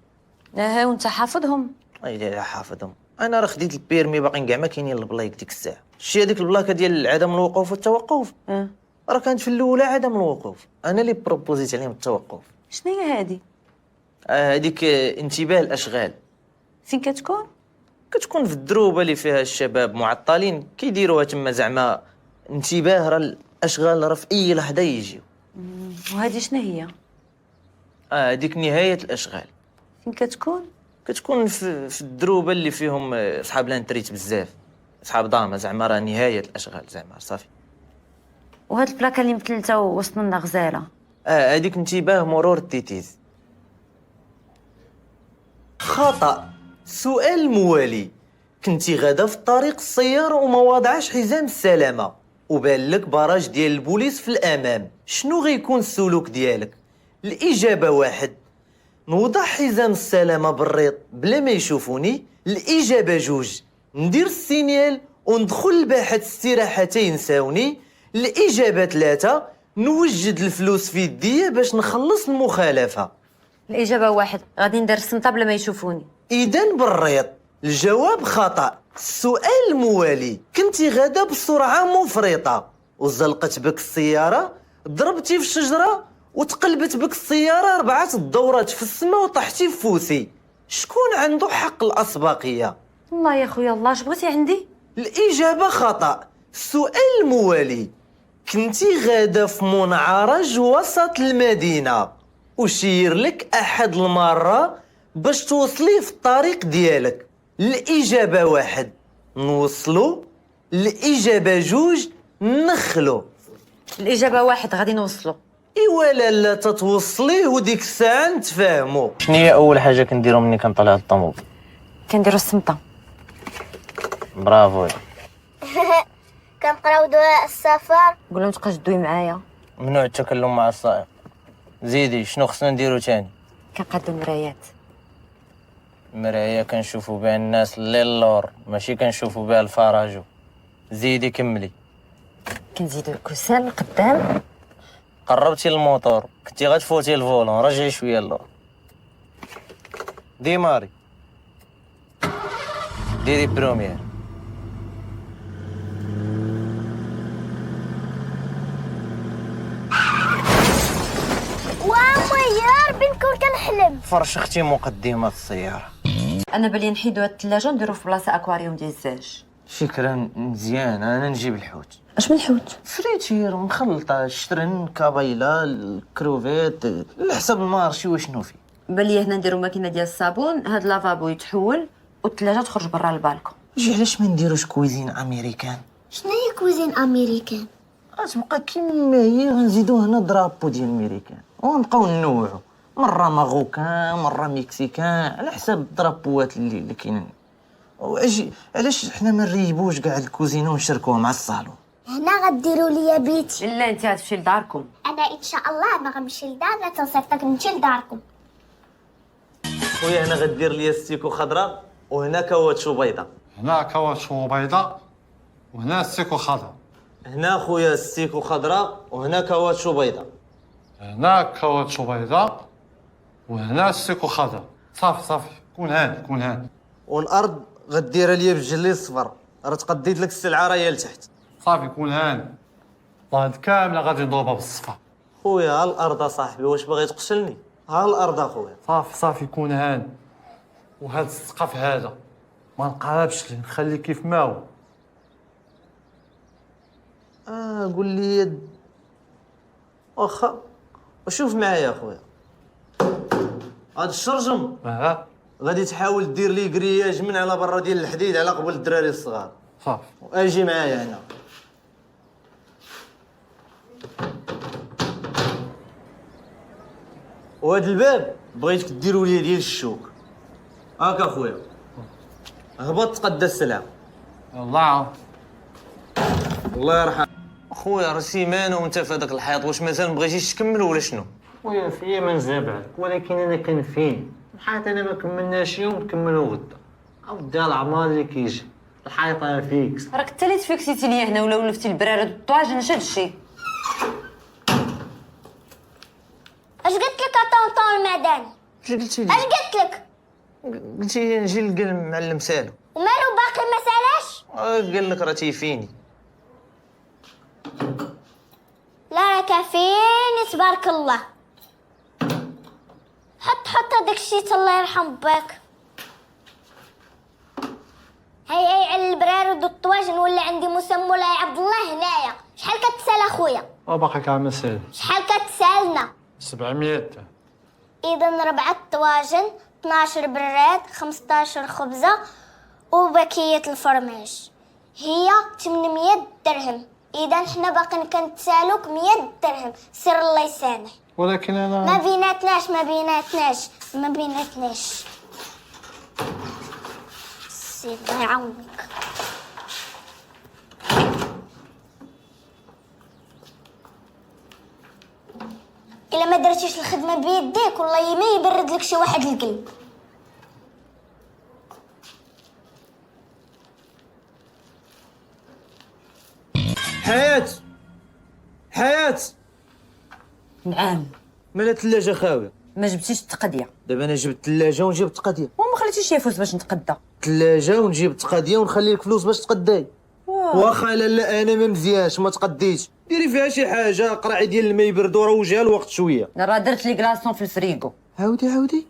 ها وانت حافظهم. اي حافظهم. انا راه خديت البيرمي باقي كاع ما كاينين البلايك ديك الساعه. شتي هذيك البلاكه ديال عدم الوقوف والتوقف راه كانت في الاولى عدم الوقوف. انا اللي بروبوزيت عليهم التوقف. شنو هي هادي؟ هذيك انتباه الاشغال. فين كتكون؟ كتكون في الدروبه اللي فيها الشباب معطلين كيديروها تما زعما انتباه راه الاشغال راه في اي لحظه يجيو. وهذه شنو هي؟ هذيك نهايه الاشغال. فين كتكون؟ كتكون في الدروبه اللي فيهم صحاب لانتريت بزاف، صحاب داما، زعما راه نهايه الاشغال زعما صافي. وهاد البلاكه اللي مثلتها وسط منها غزاله. هذيك انتباه مرور التيتيز. خطأ. سؤال موالي. كنتي غادا في طريق السيارة وما واضعاش حزام السلامة وبان لك براج ديال البوليس في الأمام، شنو غيكون السلوك ديالك؟ الإجابة 1، نوضع حزام السلامة بالريط بلا ما يشوفوني. الإجابة 2، ندير السينيال وندخل الباحث استراحة ينساوني. الإجابة 3، نوجد الفلوس في يديا باش نخلص المخالفة. الاجابه 1، غادي ندير السنطه بلا ما يشوفوني. إذن بالريط. الجواب خطأ. السؤال الموالي، كنتي غادا بسرعة مفرطة وزلقت بك السيارة، ضربتي في الشجرة وتقلبت بك السيارة 4 دورات في السماء وطحتي في فوسي، شكون عنده حق الأسبقية؟ الله يا خويا الله، اش بغيتي عندي؟ الإجابة خطأ. السؤال الموالي، كنتي غادا في منعرج وسط المدينة وشير لك أحد المرة باش توصلي في الطريق ديالك. الإجابة 1، نوصلو. الإجابة 2، نخلو. الاجابه 1، غادي نوصلو. إيوا لا تتوصليه وديك الساعة نتفاهمو. شنو هي أول حاجة كنديرو ملي كنطلع الطوموبيل؟ كنديرو السنطه. برافو. كنقراو دواء السفر. قول لهم تبقى تدوي معايا. ممنوع التكلم مع السائق. زيدي، شنو خصنا نديرو تاني؟ كنقادو المرايات. المراية كنشوفو بها الناس اللي اللور، ماشي كنشوفو بها الفراجو. زيدي كملي. كنزيدو الكوسان القدام. قربتي الموتور، كنتي غتفوتي الفولون، رجعي شويه اللور. ديماري. ديري بروميير. يا ربي نكون كنحلم. فرشختي مقدمة السيارة. انا بالي نحيدو هاد الثلاجه ونديرو في بلاصه اكواريوم ديال الزاج. فكرة مزيان، أنا نجيب الحوت. اش من الحوت؟ فريتير مخلطة، الشترن، كابيلا، الكروفيت، على حسب المارشي وشنو فيه. بالي هنا نديرو ماكينه ديال الصابون، هاد لافابو يتحول والثلاجه تخرج برا البالكون. جي علاش ما نديروش كويزين أمريكان؟ شنو هي كوزين امريكان؟ غتبقى كيما هي، غنزيدو هنا درابو ديال الميريكان ونبقاو نوعو، مرة ماغوكان، مرة مكسيكان، على حساب الدرابوات اللي كاينين. واجي علاش حنا ما نريبوش كاع الكوزينه ونشاركوها مع الصالون؟ هنا غديروا لي بيتي. لا انت غتمشي لداركم. انا ان شاء الله ما غنمشي لدارنا، تنصيفطك نمشي لداركم. خويا هنا غدير لي ستيكو خضراء وهنا كاواتشو بيضاء. هنا كاواتشو بيضاء وهنا ستيكو خضراء. هنا خويا ستيكو خضراء وهنا كاواتشو بيضاء. هنا كاواتشو بيضاء وهنا ستيكو خضراء. صافي كون هان. والارض غديرها ليا بالجلي الصفر، راه تقديت لك السلعه راهي لتحت. صافي كون هان. الارض كامله غادي نضربها بالصفا. خويا ها الارض صاحبي، واش باغي تقتلني؟ ها الارض اخويا. صافي كون هان. وهذا السقف هذا ما نقربش ليه، نخليه كيف ما هو. قول لي واخا وشوف معايا اخويا، هاد الشرجم غادي تحاول دير لي كرياج من على برا ديال الحديد على قبل الدراري الصغار. صافي واجي معايا هنا. وهاد الباب بغيتك ديروا لي ديال الشوك. هاك اخويا، هبط تقدى السلعه. الله يرحم خويا، راه سيمانه وانت في هذاك الحيط، واش مازال مبغيتيش تكمل ولا شنو؟ خويا فيا ما نزابعك، ولكن انا كنفين الحيط، انا ما كملناش يوم نكملو غدا. اودي العمار اللي كيجي الحيط انا فيكس. راك انت اللي تفيكسيتي ليا هنا ولا ولفتي البرارد والطواجن، اش هادشي؟ اش قلت لك طونطون المدني؟ اش قلتي لي؟ اش قلت لك؟ قلتي نجي نلقى المعلم سالم. ومالو باقي ما سالاش؟ قال لك راه تيفيني. لا راه كافيني تبارك الله. حط هذاك الشيت الله يرحم باك. هاي على البرارد والطواجن ولا عندي مسمى ولا يا عبد الله هنايا. شحال كتسال اخويا؟ باقي كامل سالي. شحال كتسالنا؟ 700 درهم. اذا 4 طواجن، 12 براد، 15 خبزه وباكيه الفرماج، هي 800 درهم. اذا حنا باقي كنتسالوك 100 درهم. سير الله يسامح. ولكن انا ما بيناتناش سيدي الله يعاونك. الا ما درتيش الخدمه بيديك والله ما يبرد لك شي واحد القلب. حياة نعم. مالا الثلاجة خاوية؟ ما جبتيش التقديه دابا انا جبت الثلاجة ونجيب التقدية. وما خليتيش يفوت باش نتقدى. الثلاجة ونجيب التقدية ونخلي لك فلوس باش تقداي. واخا لا انا ما مزيانش ما تقديتش، ديري فيها شي حاجة، قرعي ديال الماء يبرد وروجيها الوقت شوية. راه درت لي كلاصون في الفريغو. عاودي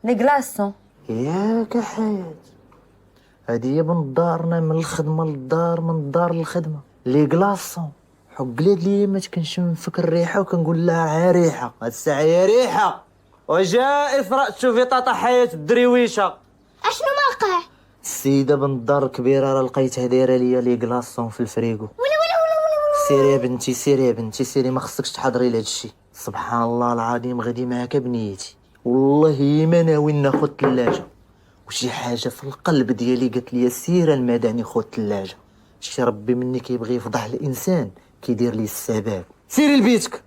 لي كلاصون. ياك حياة، هادي هي بنضارنا من الخدمة للدار، من الدار للخدمة. لي كلاصون حقلات لي ما تكنشم فيك الريحة وكنقول لها عريحة، هاد الساعة هي ريحة. وجاء إثراء تشوفي طاطا حياة الدريويشة. اشنو واقع؟ السيدة بنت الدار الكبيرة راه لقيتها دايرة ليا لي كلاصون في الفريغو. سيري يا بنتي سيري، ما خصكش تحضري لهاد الشي. سبحان الله العظيم غادي معاك بنيتي، والله ما ناوي ناخد الثلاجة. وشي حاجة في القلب ديالي قالت لي سير المدني خد الثلاجة. شتي ربي مني كيبغي يفضح الانسان كيدير لي السباب. سيري لبيتك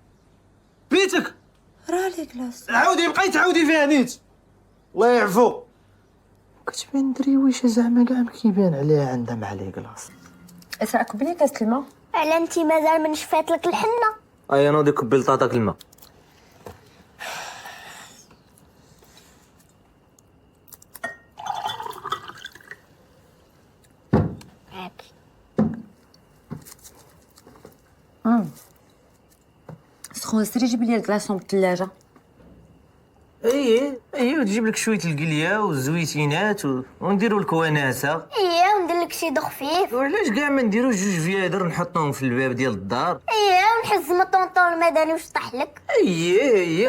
راه لي كلاصون. عاودي بقيت تعاودي فيها نيت الله يعفو. كتبان دريويشة زعما كاع ما كيبان عليها عندها مع لي كلاص. اسرع كبني كاس الماء. على انت مازال ما نشفات لك الحنه. ايا نوضي كبي لطاطاك الماء. سخون سيري جيب لي الكلاصون بالثلاجه. ايه وتجيب لك شويه القليه والزويتينات ونديروا لك وناسه. وندير لك شي خفيف. وعلاش كاع ما نديروا جوج فيادر نحطهم في الباب ديال الدار. ونحز من طونطون المدني وشطح لك.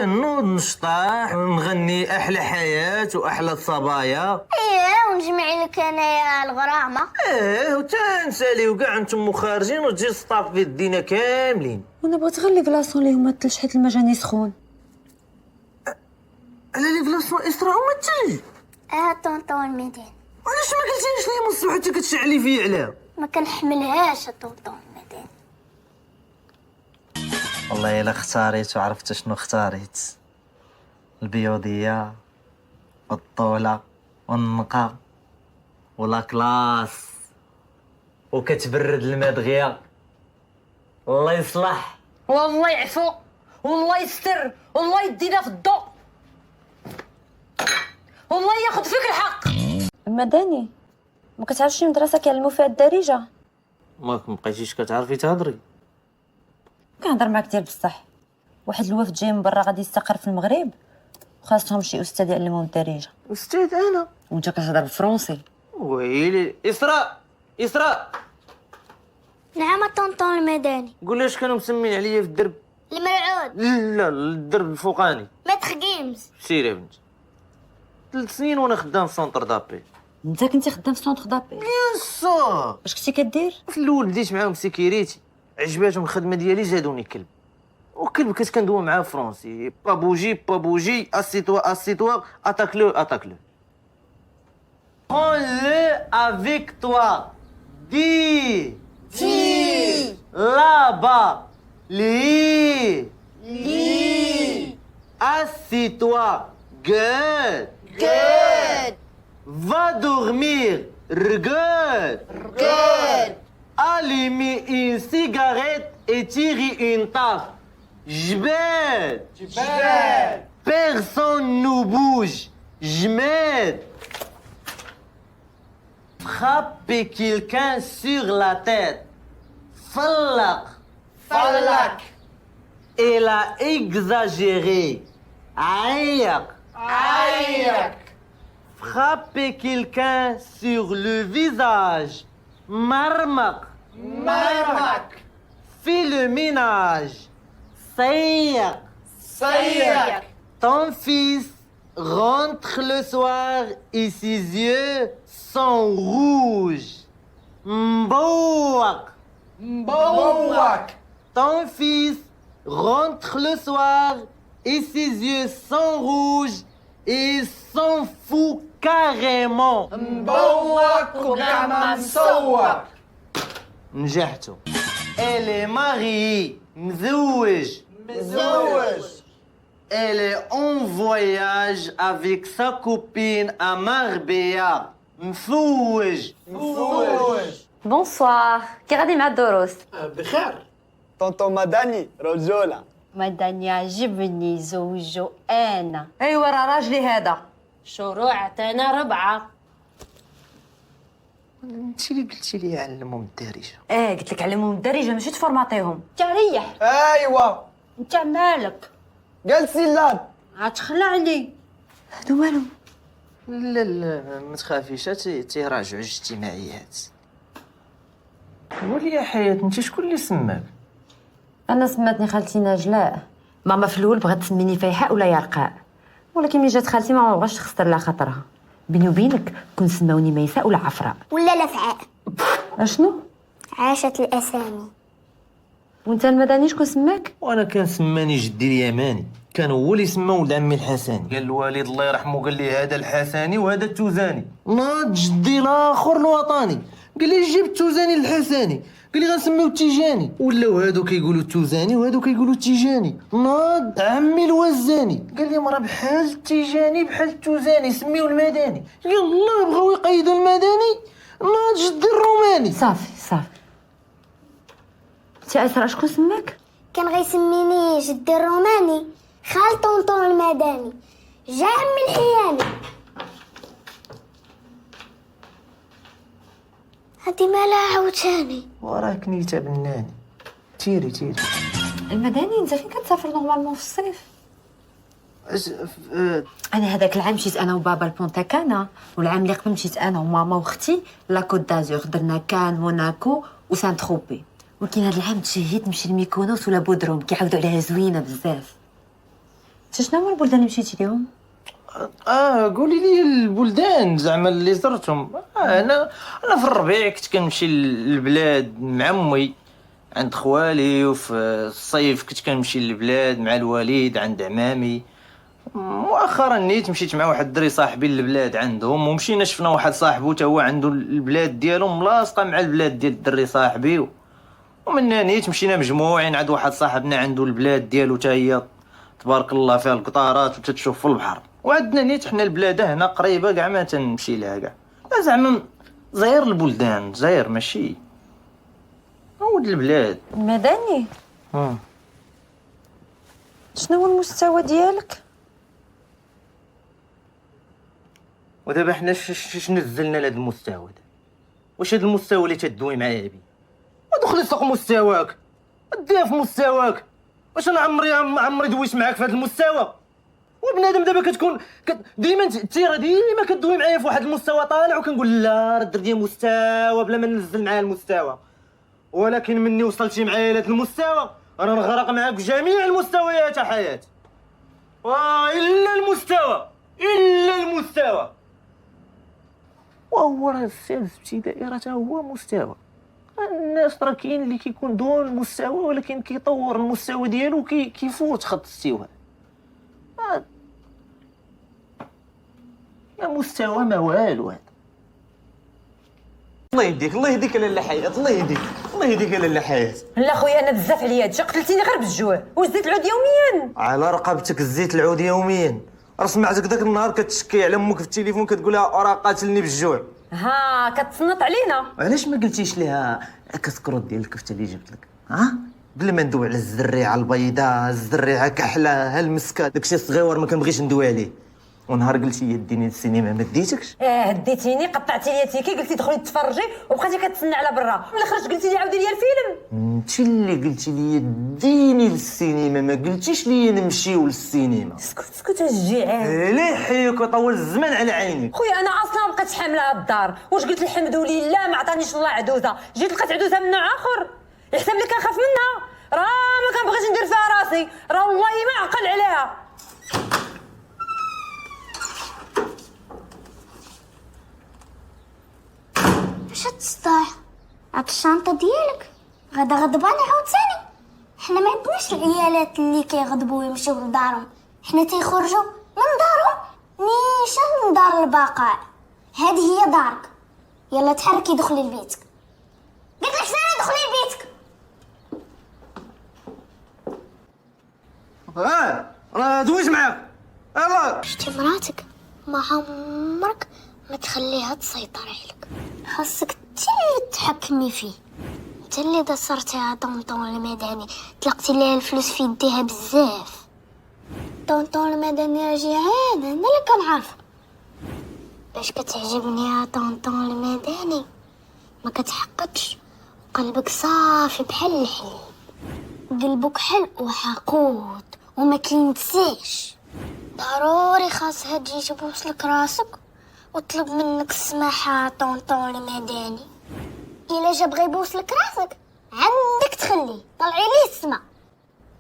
نوض نشطح ونغني احلى حياه واحلى صبايا. ونجمع لك انايا الغرامه. وتنساليو كاع نتوما خارجين وتجي السطاف في يدينا كاملين. وانا بغيت غير لي كلاصون اللي هما الثلج حيت الماء جاني سخون. على لي كلاصون اسراء وما تجي. طونطون المدني. علاش ما قلتيش لي من الصبح حتى كتشعلي فيا علاه؟ ما كنحملهاش طونطون المدني. والله الا اختاريت وعرفت شنو اختاريت، البيوضيه والطوله والنقا ولا كلاس وكتبرد الماء دغيا. الله يصلح، والله يعفو، والله يستر، والله يدينا في الضوء، والله ياخذ فيك الحق. المدني ما كتعرفش شي مدرسه كيعلموا فيها الدارجه؟ ما بقيتيش كتعرفي تهضري. كنهضر معاك ديال بصح، واحد الوفد جاي من برا غادي يستقر في المغرب وخاصهم شي استاذ يعلمهم الدارجه. استاذ انا؟ وانت كتهضر بالفرنسي. ويلي اسراء. نعم طونطون المدني. قول اش كانوا مسمين عليا في الدرب؟ المرعود. لا الدرب الفوقاني. ماتخ جيمز. سيري يا بنتي، 3 سنين وانا خدام في سونتر دابي. انت كنتي خدام في سونتر دابي؟ بيان سور. اش كنتي كدير؟ في الاول بديت معاهم سيكيريتي، عجباتهم الخدمه ديالي زادوني كلب، وكلب كنت كندوي معاه فرونسي. بابوجي اسيتوا اتاك-le. Prends-le avec toi. Dis. Là-bas. Lis. Assis-toi. Gueule. Va dormir. Regarde. Allumer une cigarette et tirer une taf. Jbel. Personne ne bouge. Jmed. Frapper quelqu'un sur la tête. Falak. Elle a exagéré. Aïak. Frapper quelqu'un sur le visage. Marmak. Fais le ménage. سيق. Ton fils rentre le soir et ses yeux sont rouges. Mbouak. Ton fils rentre le soir et ses yeux sont rouges et il s'en fout carrément. نجحتوا. Elle est mariée. مزوج. Elle est en voyage avec sa copine à Marbella. مفوج. بونسوار، كي غادي مع الدروس؟ طونطون مدني رجولة. مدني يعجبني زوجه انا. ايوا راه راجلي هذا. شروع عطينا 4. انت اللي قلتي لي علمهم الدارجه. قلت لك علمهم الدارجه ماشي تفورماتيهم. تريح. ايوا. انت مالك؟ قال سلاد. غتخلعني. هادو والو. لا ما تخافيش تيراجعوا الاجتماعيات. قولي يا حياة انت شكون اللي سماك؟ انا سماتني خالتي نجلاء. ماما في الاول بغات تسميني فيحاء ولا يرقاء، ولكن ملي جات خالتي ما بغاش تخسر لها خاطرها. بيني وبينك كون سماوني ميساء ولا عفراء ولا لفعاء. اشنو؟ عاشت الاسامي. وانت المدني شكون سماك؟ وانا كان سماني جدي اليماني، كان هو اللي سما ولد عمي الحسني. قال الوالد الله يرحمه قال لي هذا الحسني وهذا التوزاني. ناض جدي الاخر الوطني قال لي جيب التوزاني للحسني، قال لي غنسميو التيجاني. ولاو هادو كيقولوا التوزاني وهادو كيقولوا التيجاني. ناض عمي الوزاني قال لي مرا بحال التيجاني بحال التوزاني سميو المدني. يلا بغاو يقيدوا المدني. ناض جدي الروماني. صافي انت اسرا شكون سماك؟ كان غيسميني جدي الروماني، خال طونطون المدني، جا عمي الحياني. هادي مالها عاوتاني؟ وراك نيته بناني. تيري المدني انت فين كتسافر نورمالمون في الصيف؟ انا هذاك العام مشيت انا وبابا لبونتا كانا، والعام اللي قبل مشيت انا وماما واختي لاكوت دازور، درنا كان موناكو وسانت تروبي. ولكن هذا العام تشهيت نمشي لميكونوس ولا بودروم كيعاودوا عليها زوينه بزاف. شنو هما البلدان اللي مشيتي ليهم؟ قولي لي البلدان زعما اللي زرتهم. انا في الربيع كنت كنمشي للبلاد مع امي عند خوالي، وفي الصيف كنت كنمشي للبلاد مع الوالد عند عمامي. مؤخرا نيت مشيت مع واحد الدري صاحبي للبلاد عندهم، ومشينا شفنا واحد صاحبو تا هو عنده البلاد ديالو ملاصقه مع البلاد ديال الدري صاحبي. ومن نيت مشينا مجموعين عند واحد صاحبنا عنده البلاد ديالو تا هي تبارك الله فيها القطارات وتتشوف في البحر. وعندنا نيت حنا البلاد هنا قريبه كاع ما تنمشي لها كاع. زعما زاير البلدان زاير ماشي عود البلاد. المدني شنو هو المستوى ديالك؟ ودابا حنا اش نزلنا لهذا المستوى ده؟ واش هذا المستوى اللي تدوي معايا بيه؟ ودخلي سوق مستواك ديها في مستواك. واش انا عمري دويت معاك في هذا المستوى؟ وبنادم دابا كتكون ديما التيره ديما كدوي معايا في واحد المستوى طالع، وكنقول لا راه درتي مستوى بلا ما ننزل معايا المستوى. ولكن مني وصلتي معايا لهذا المستوى انا نغرق معاك في جميع المستويات يا حياه. الا المستوى وهو راه السادس ابتدائي راه تا هو مستوى. الناس راه كاين اللي كيكون دون المستوى ولكن كيطور المستوى ديالو كيفوت خط الاستواء. ما مستوى ما والو هذا. الله يهديك لاله حياة، الله يهديك لاله حياة. لا خويا انا بزاف عليا هادشي، قتلتيني غير بالجوع. وزيت العود يوميا على رقبتك الزيت العود يوميا. راه سمعتك داك النهار كتشكي على امك في التليفون كتقول لها راه قاتلني بالجوع. ها كتصنت علينا. علاش ما قلتيش ليها كسكروت ديال الكفته اللي جبت لك؟ بلا ما ندوي على الزريعه البيضاء، الزريعه كحله، المسكه، داكشي الصغيور ما كنبغيش ندوي عليه. ونهار قلتي لي ديني للسينما ما ديتكش. هديتيني قطعتي لي تيكي، قلتي دخلي تفرجي وبقيتي كتسنى على برا. ملي خرجت قلتي لي عاودي لي الفيلم. انت اللي قلتي لي ديني للسينما، ما قلتيش لي نمشيو للسينما. اسكت الجيعان. ليه حيك وطول الزمان على عينيك. خويا انا اصلا ما بقيتش حامله الدار، واش قلت الحمد لله ما عطانيش الله عدوزه، جيت لقيت عدوزه من نوع اخر يحسب لي كنخاف منها. راه ما كنبغيش ندير فيها راسي، راه والله ما عقل عليها. فاش تستاح؟ هاد الشنطة ديالك غدا غضبانة عاوتاني. حنا ما عندناش العيالات اللي كيغضبوا ويمشيو لدارهم، حنا تيخرجوا من دارهم نيشان من دار البقاء. هذه هي دارك، يلا تحركي دخلي لبيتك. قلت لك سنة دخلي لبيتك. راه دويت معاك يلا. شتي مراتك ما عمرك ما تخليها تسيطر عليك، خاصك انت اللي تحكمي فيه. انت اللي دسرتيها طونطون المدني، طلقتي ليها الفلوس في يديها بزاف. طونطون المدني جيعان، انا اللي كنعرف باش كتعجبني يا طونطون المدني. ما كتحقدش، قلبك صافي بحال الحليب، قلبك حل وحقود وما كينتساش. ضروري خاصها تجي تبوسلك راسك وطلب منك السماحة طونطون المدني. إلا جا بغا يبوسلك راسك عندك تخليه، طلعي ليه السما.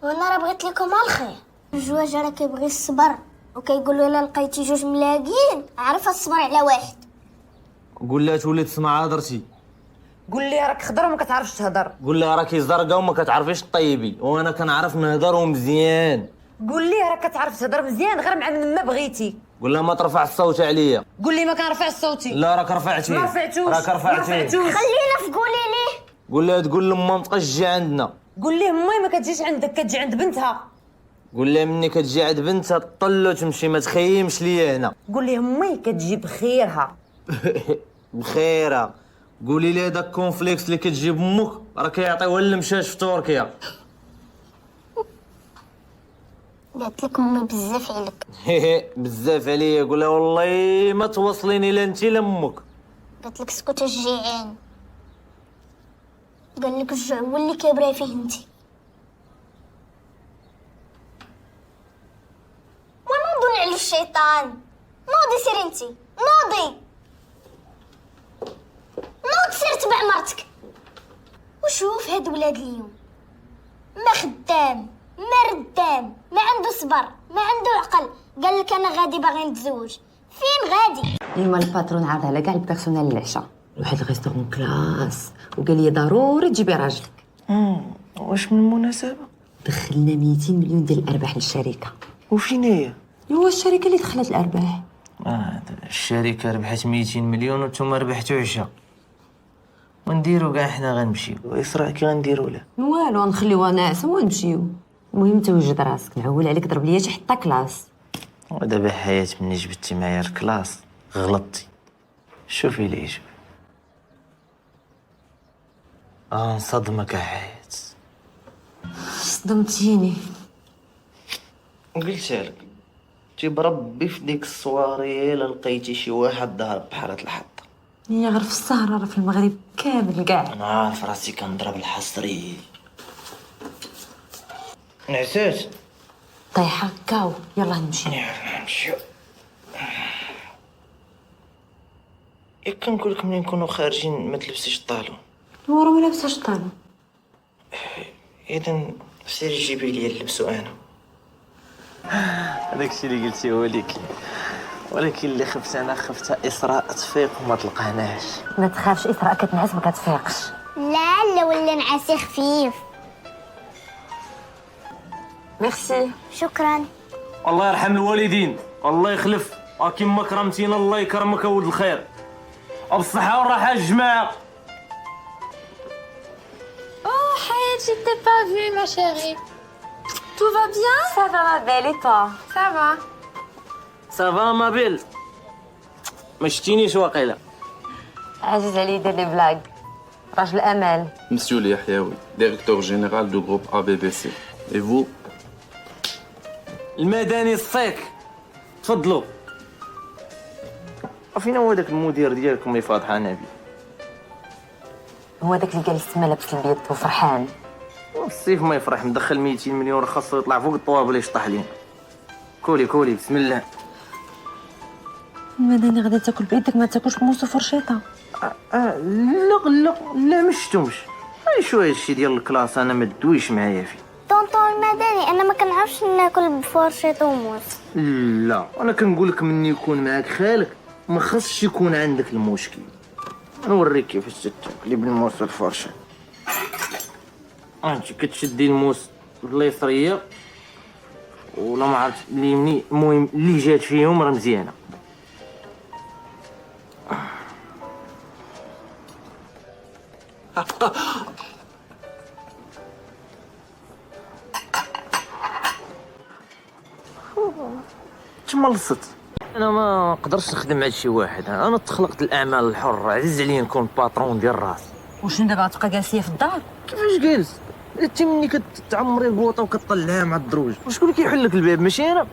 وانا راه بغيت لكم الخير. الزواج راه كيبغي الصبر، وكيقولوا الا لقيتي جوج ملاقين عرفها الصبر على واحد. قول لها تولي تسمع هضرتي. قول لي راك خضر وما كتعرفش تهضر. قول لها راكي زرقاء وما كتعرفيش طيبي، وانا كنعرف نهضر مزيان. قول لي راك كتعرف تهضر مزيان غير مع ما بغيتي. قول لها ما ترفع الصوت عليا. قول لي ما كنرفعش صوتي. لا راك رفعتي. ما رفعتوش. راك رفعتي. خلينا في قولي ليه. قول لها تقول لما ما تبقاش تجي عندنا. قول لي امي ما كتجيش عندك، كتجي عند بنتها. قول لها مني كتجي عند بنتها تطل وتمشي، ما تخيمش ليا هنا. قول لي امي كتجي بخيرها. بخيرها. قولي لي داك كونفليكس اللي كتجيب امك راه كيعطيوها المشاش في تركيا. قالت لك امي بزاف عليك. بزاف عليا. قول لها والله ما توصليني لا انت لا امك. قالت لك اسكت الجيعان، قال لك الجوع هو اللي كيبرا فيه انت. ونوضوا على الشيطان. نوضي سيري انت، نوضي سير تبع مرتك. وشوف هاد ولاد اليوم ما خدام ما ردام، ما عنده صبر ما عنده عقل. قال لك انا غادي باغي نتزوج، فين غادي؟ اليوم الباترون عرض على كاع البيرسونيل العشاء لواحد الريستورون كلاس، وقال لي ضروري تجيبي راجلك. واش من المناسبة؟ دخلنا 200 مليون ديال الارباح للشركه. وفين هي؟ هو الشركه اللي دخلت الارباح. الشركة ربحت 200 مليون وانتم ربحتوا 10. ونديرو كاع حنا غنمشيو. وإسراء كي غنديرو له؟ والو نخليوها ناعسه ونمشيو. المهم توجد راسك، نعول عليك ضرب ليا شي حطه كلاس. ودابا حياة مني جبتي معايا الكلاس غلطتي. شوفي لي شوفي. نصدمك حياة. صدمتيني. قلتها لك جيب ربي في ديك الصواري الا لقيتي شي واحد ضارب بحالة الحطة. هي غير في السهره، راه في المغرب كامل كاع. انا عارف راسي كنضرب الحصري. نعسات طيحه كاو، يلا نمشي. نمشيو. ياك كنقول لك ملي نكونوا خارجين ما تلبسيش الطالون. ورا ما لابساش طالون. اذا سيري جيبي لي اللبس انا. هذاك الشيء اللي قلتي هو اللي كاين، ولكن اللي خفت انا خفتها اسراء تفيق وما تلقاهناش. ما تخافش، اسراء كتنعس ما كتفيقش. لا ولا نعاسي خفيف. ميرسي. شكرا. الله يرحم الوالدين، الله يخلف، كيما كرمتينا الله يكرمك ولد الخير. وبالصحة والراحة الجماعة. Oh Hayat, je t'ai pas vue ma chérie. Tout va bien? Ça va ma belle et toi? Ça va. سافا ما بيل. ما شتينيش واقيلا. عزيز علي يدير لي بلاك. راجل امل. Monsieur Liahiaoui, directeur général du groupe ABBC. Et vous? المدني الصيك. تفضلوا. فين هو داك المدير ديالكم اللي فاضحه نبي؟ هو داك اللي جالس تما لابس البيض وفرحان. الصيف ما يفرح، مدخل 200 مليون خاصو يطلع فوق الطوابل يشطح لينا. كولي بسم الله. المدني غادي تاكل بايدك، ما تاكلش بموس وفرشيطه. لا ما شفتهمش. شو هادشي ديال الكلاس انا ما دويش معايا فيه. طونطون المدني انا ما كنعرفش ناكل بفرشيط وموس. لا انا كنقول لك مني يكون معاك خالك ما خصش يكون عندك المشكل. نوريك كيفاش تاكلي بالموس والفرشه. انت كتشدي الموس باليسريه ولا ما عرفت اليمني، المهم اللي جات فيهم راه مزيانه. تملصت. انا ما نقدرش نخدم مع شي واحد، انا تخلقت الاعمال الحر، عزيز عليا نكون باترون ديال راسي. وشنو دابا غتبقى جالس ليا في الدار؟ كيفاش جالس؟ انت مني كتعمري البوطه وكطلعها مع الدروج، وشكون اللي كيحل لك الباب؟ ماشي انا.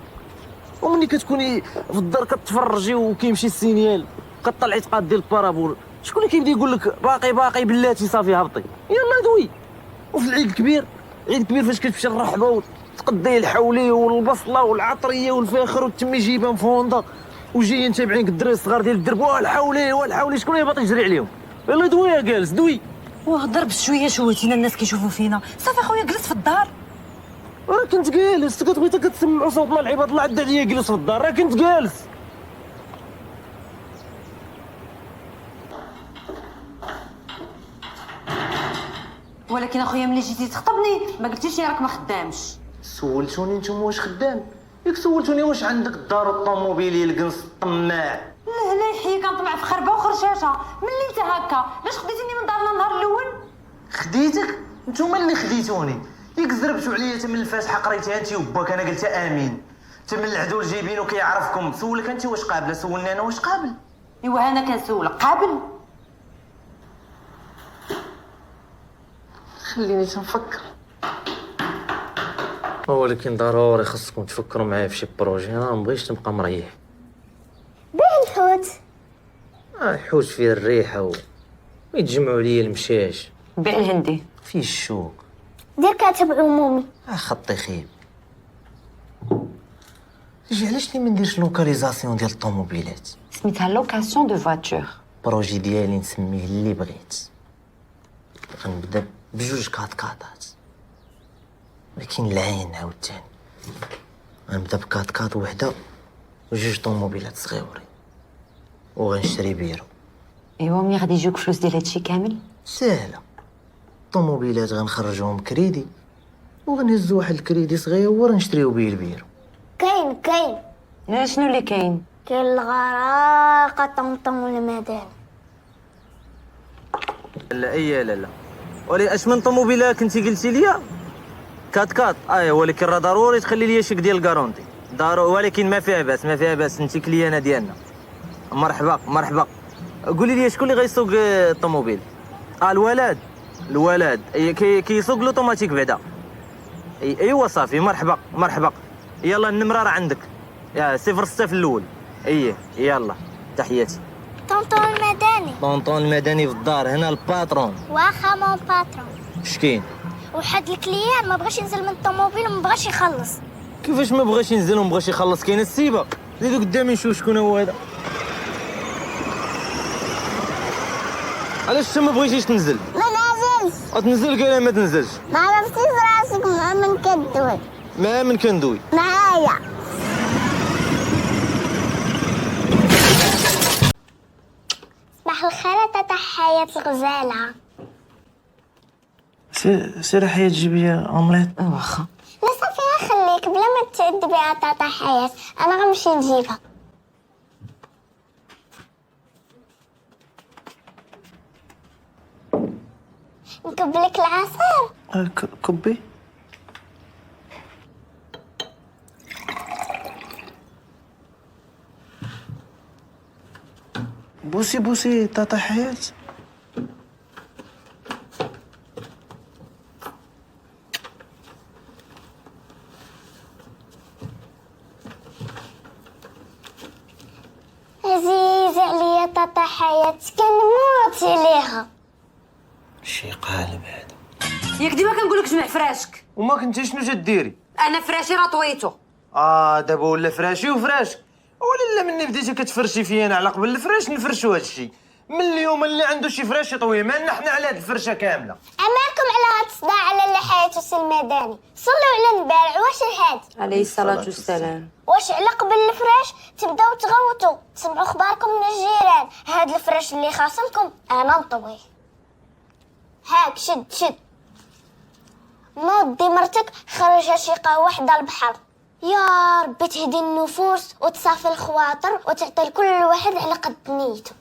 ومني كتكوني في الدار كتفرجي وكيمشي السينيال كطلعي تقاد ديال البارابول، شكون اللي كيبدا يقول لك باقي بلاتي صافي هبطي يلا دوي؟ وفي العيد الكبير، العيد الكبير فاش كتمشي الرحبه وتقضي الحولي والبصله والعطريه والفاخر وتمي جيبه مفونده وجايين تابعينك الدراري الصغار ديال الدرب، والحولي شكون اللي باطي يجري عليهم؟ يلا دوي يا جالس دوي. وهضر بشويه شويتينا الناس كيشوفوا فينا، صافي خويا جلس في الدار. راه كنت جالس، كتبغي كتسمعوا صوتنا العباد الله عدى عليا جلس في الدار، راه كنت جالس. ولكن اخويا ملي جيتي تخطبني ما قلتيش لي راك ما خدامش. سولتوني نتوما واش خدام؟ ياك سولتوني واش عندك الدار الطوموبيليه الكنس الطماع؟ لا لا يحيى كنطمع في خربه وخرشاشه، ملي انت هكا علاش خديتيني من دارنا النهار الاول؟ خديتك؟ نتوما اللي خديتوني، ياك زربتوا عليا تم الفاتحه قريتها انت وباك انا قلت امين، تم العدول جايبينو كيعرفكم، سولك انت واش قابله، سولني انا واش قابل. ايوا انا كنسولك قابل؟ خليني تنفكر. ولكن ضروري خصكم تفكروا معايا في شي بروجي، انا ما بغيتش نبقى مريح. بيه الحوت. الحوت فيه الريحه ويتجمعوا ليا المشاش. بيع الهندي فيه الشوك. دير كاتب عمومي. خطي خيب. جي علاش لي ما نديرش لوكاليزاسيون ديال الطوموبيلات؟ سميتها لوكاسيون دو فواتور. بروجي ديالي نسميه اللي بغيت. غنبدا بجوج كاطات، ولكن العين عاوتاني غنبدا بكاط وحده وجوج طوموبيلات صغيورين وغنشري بيرو. ايوا ملي غادي يجوك فلوس ديال هادشي كامل؟ ساهله. الطوموبيلات غنخرجوهم كريدي وغنهزو واحد الكريدي صغير ونشريو بيه البيرو. كاين لا شنو اللي كاين؟ كاين الغراقه طمطم المدني. لا ولي اش من طوموبيله كنتي قلتي لي؟ كات ولكن راه ضروري تخلي لي شيك ديال الكارونتي ضروري، ولكن ما فيها باس انت كليانه ديالنا. مرحبا قولي لي شكون اللي غيسوق الطوموبيل؟ الولد كيسوق لوطوماتيك بعدا. ايوا صافي مرحبا يلا النمره راه عندك يا 06 في الاول. يلا تحياتي. طونطون المدني في الدار هنا الباترون. واخا مون باترون. شكين؟ واحد الكليان ما بغاش ينزل من الطوموبيل وما بغاش يخلص. كيفاش ما بغاش ينزل وما بغاش يخلص؟ كاين السيبه. زيدو قدامي نشوف شكون هو هذا. علاش انت ما بغيتيش تنزل؟ ما نازلش. تنزل قال ما تنزلش. ما عرفتيش راسك مع من كدوي. مع من كندوي؟ معايا. صباح الخير تاتا حياة الغزالة. سير حياة جيبي لي اومليت. واخا. لا صافي خليك بلا ما تعد بها تاتا حياة، انا غنمشي نجيبها. نكب لك العصير. كبي. بوسي تاتا حياة. عزيزة عليا تاتا حياة، كنموت عليها. شي قالب هذا. ياك ديما كنقول لك جمع فراشك. وما كنتي شنو جديري؟ انا فراشي راه طويتو. دابا ولا فراشي وفراشك. ولا مني بديتي كتفرشي فيا انا على قبل الفراش نفرشو هادشي. من اليوم اللي عنده شي فراش يطويه، مالنا حنا على هاد الفرشه كامله. امالكم على هاد الصداع على اللي حياته سي المدني؟ صلوا على النبارع، واش الحاج؟ عليه الصلاة والسلام. واش على قبل الفراش تبداو تغوتوا تسمعوا اخباركم من الجيران؟ هاد الفراش اللي خاصمكم انا نطويه. هاك شد نوضي مرتك خرجها شي قهوه حدا البحر، يا ربي تهدي النفوس وتصافي الخواطر وتعطي لكل واحد على قد نيته.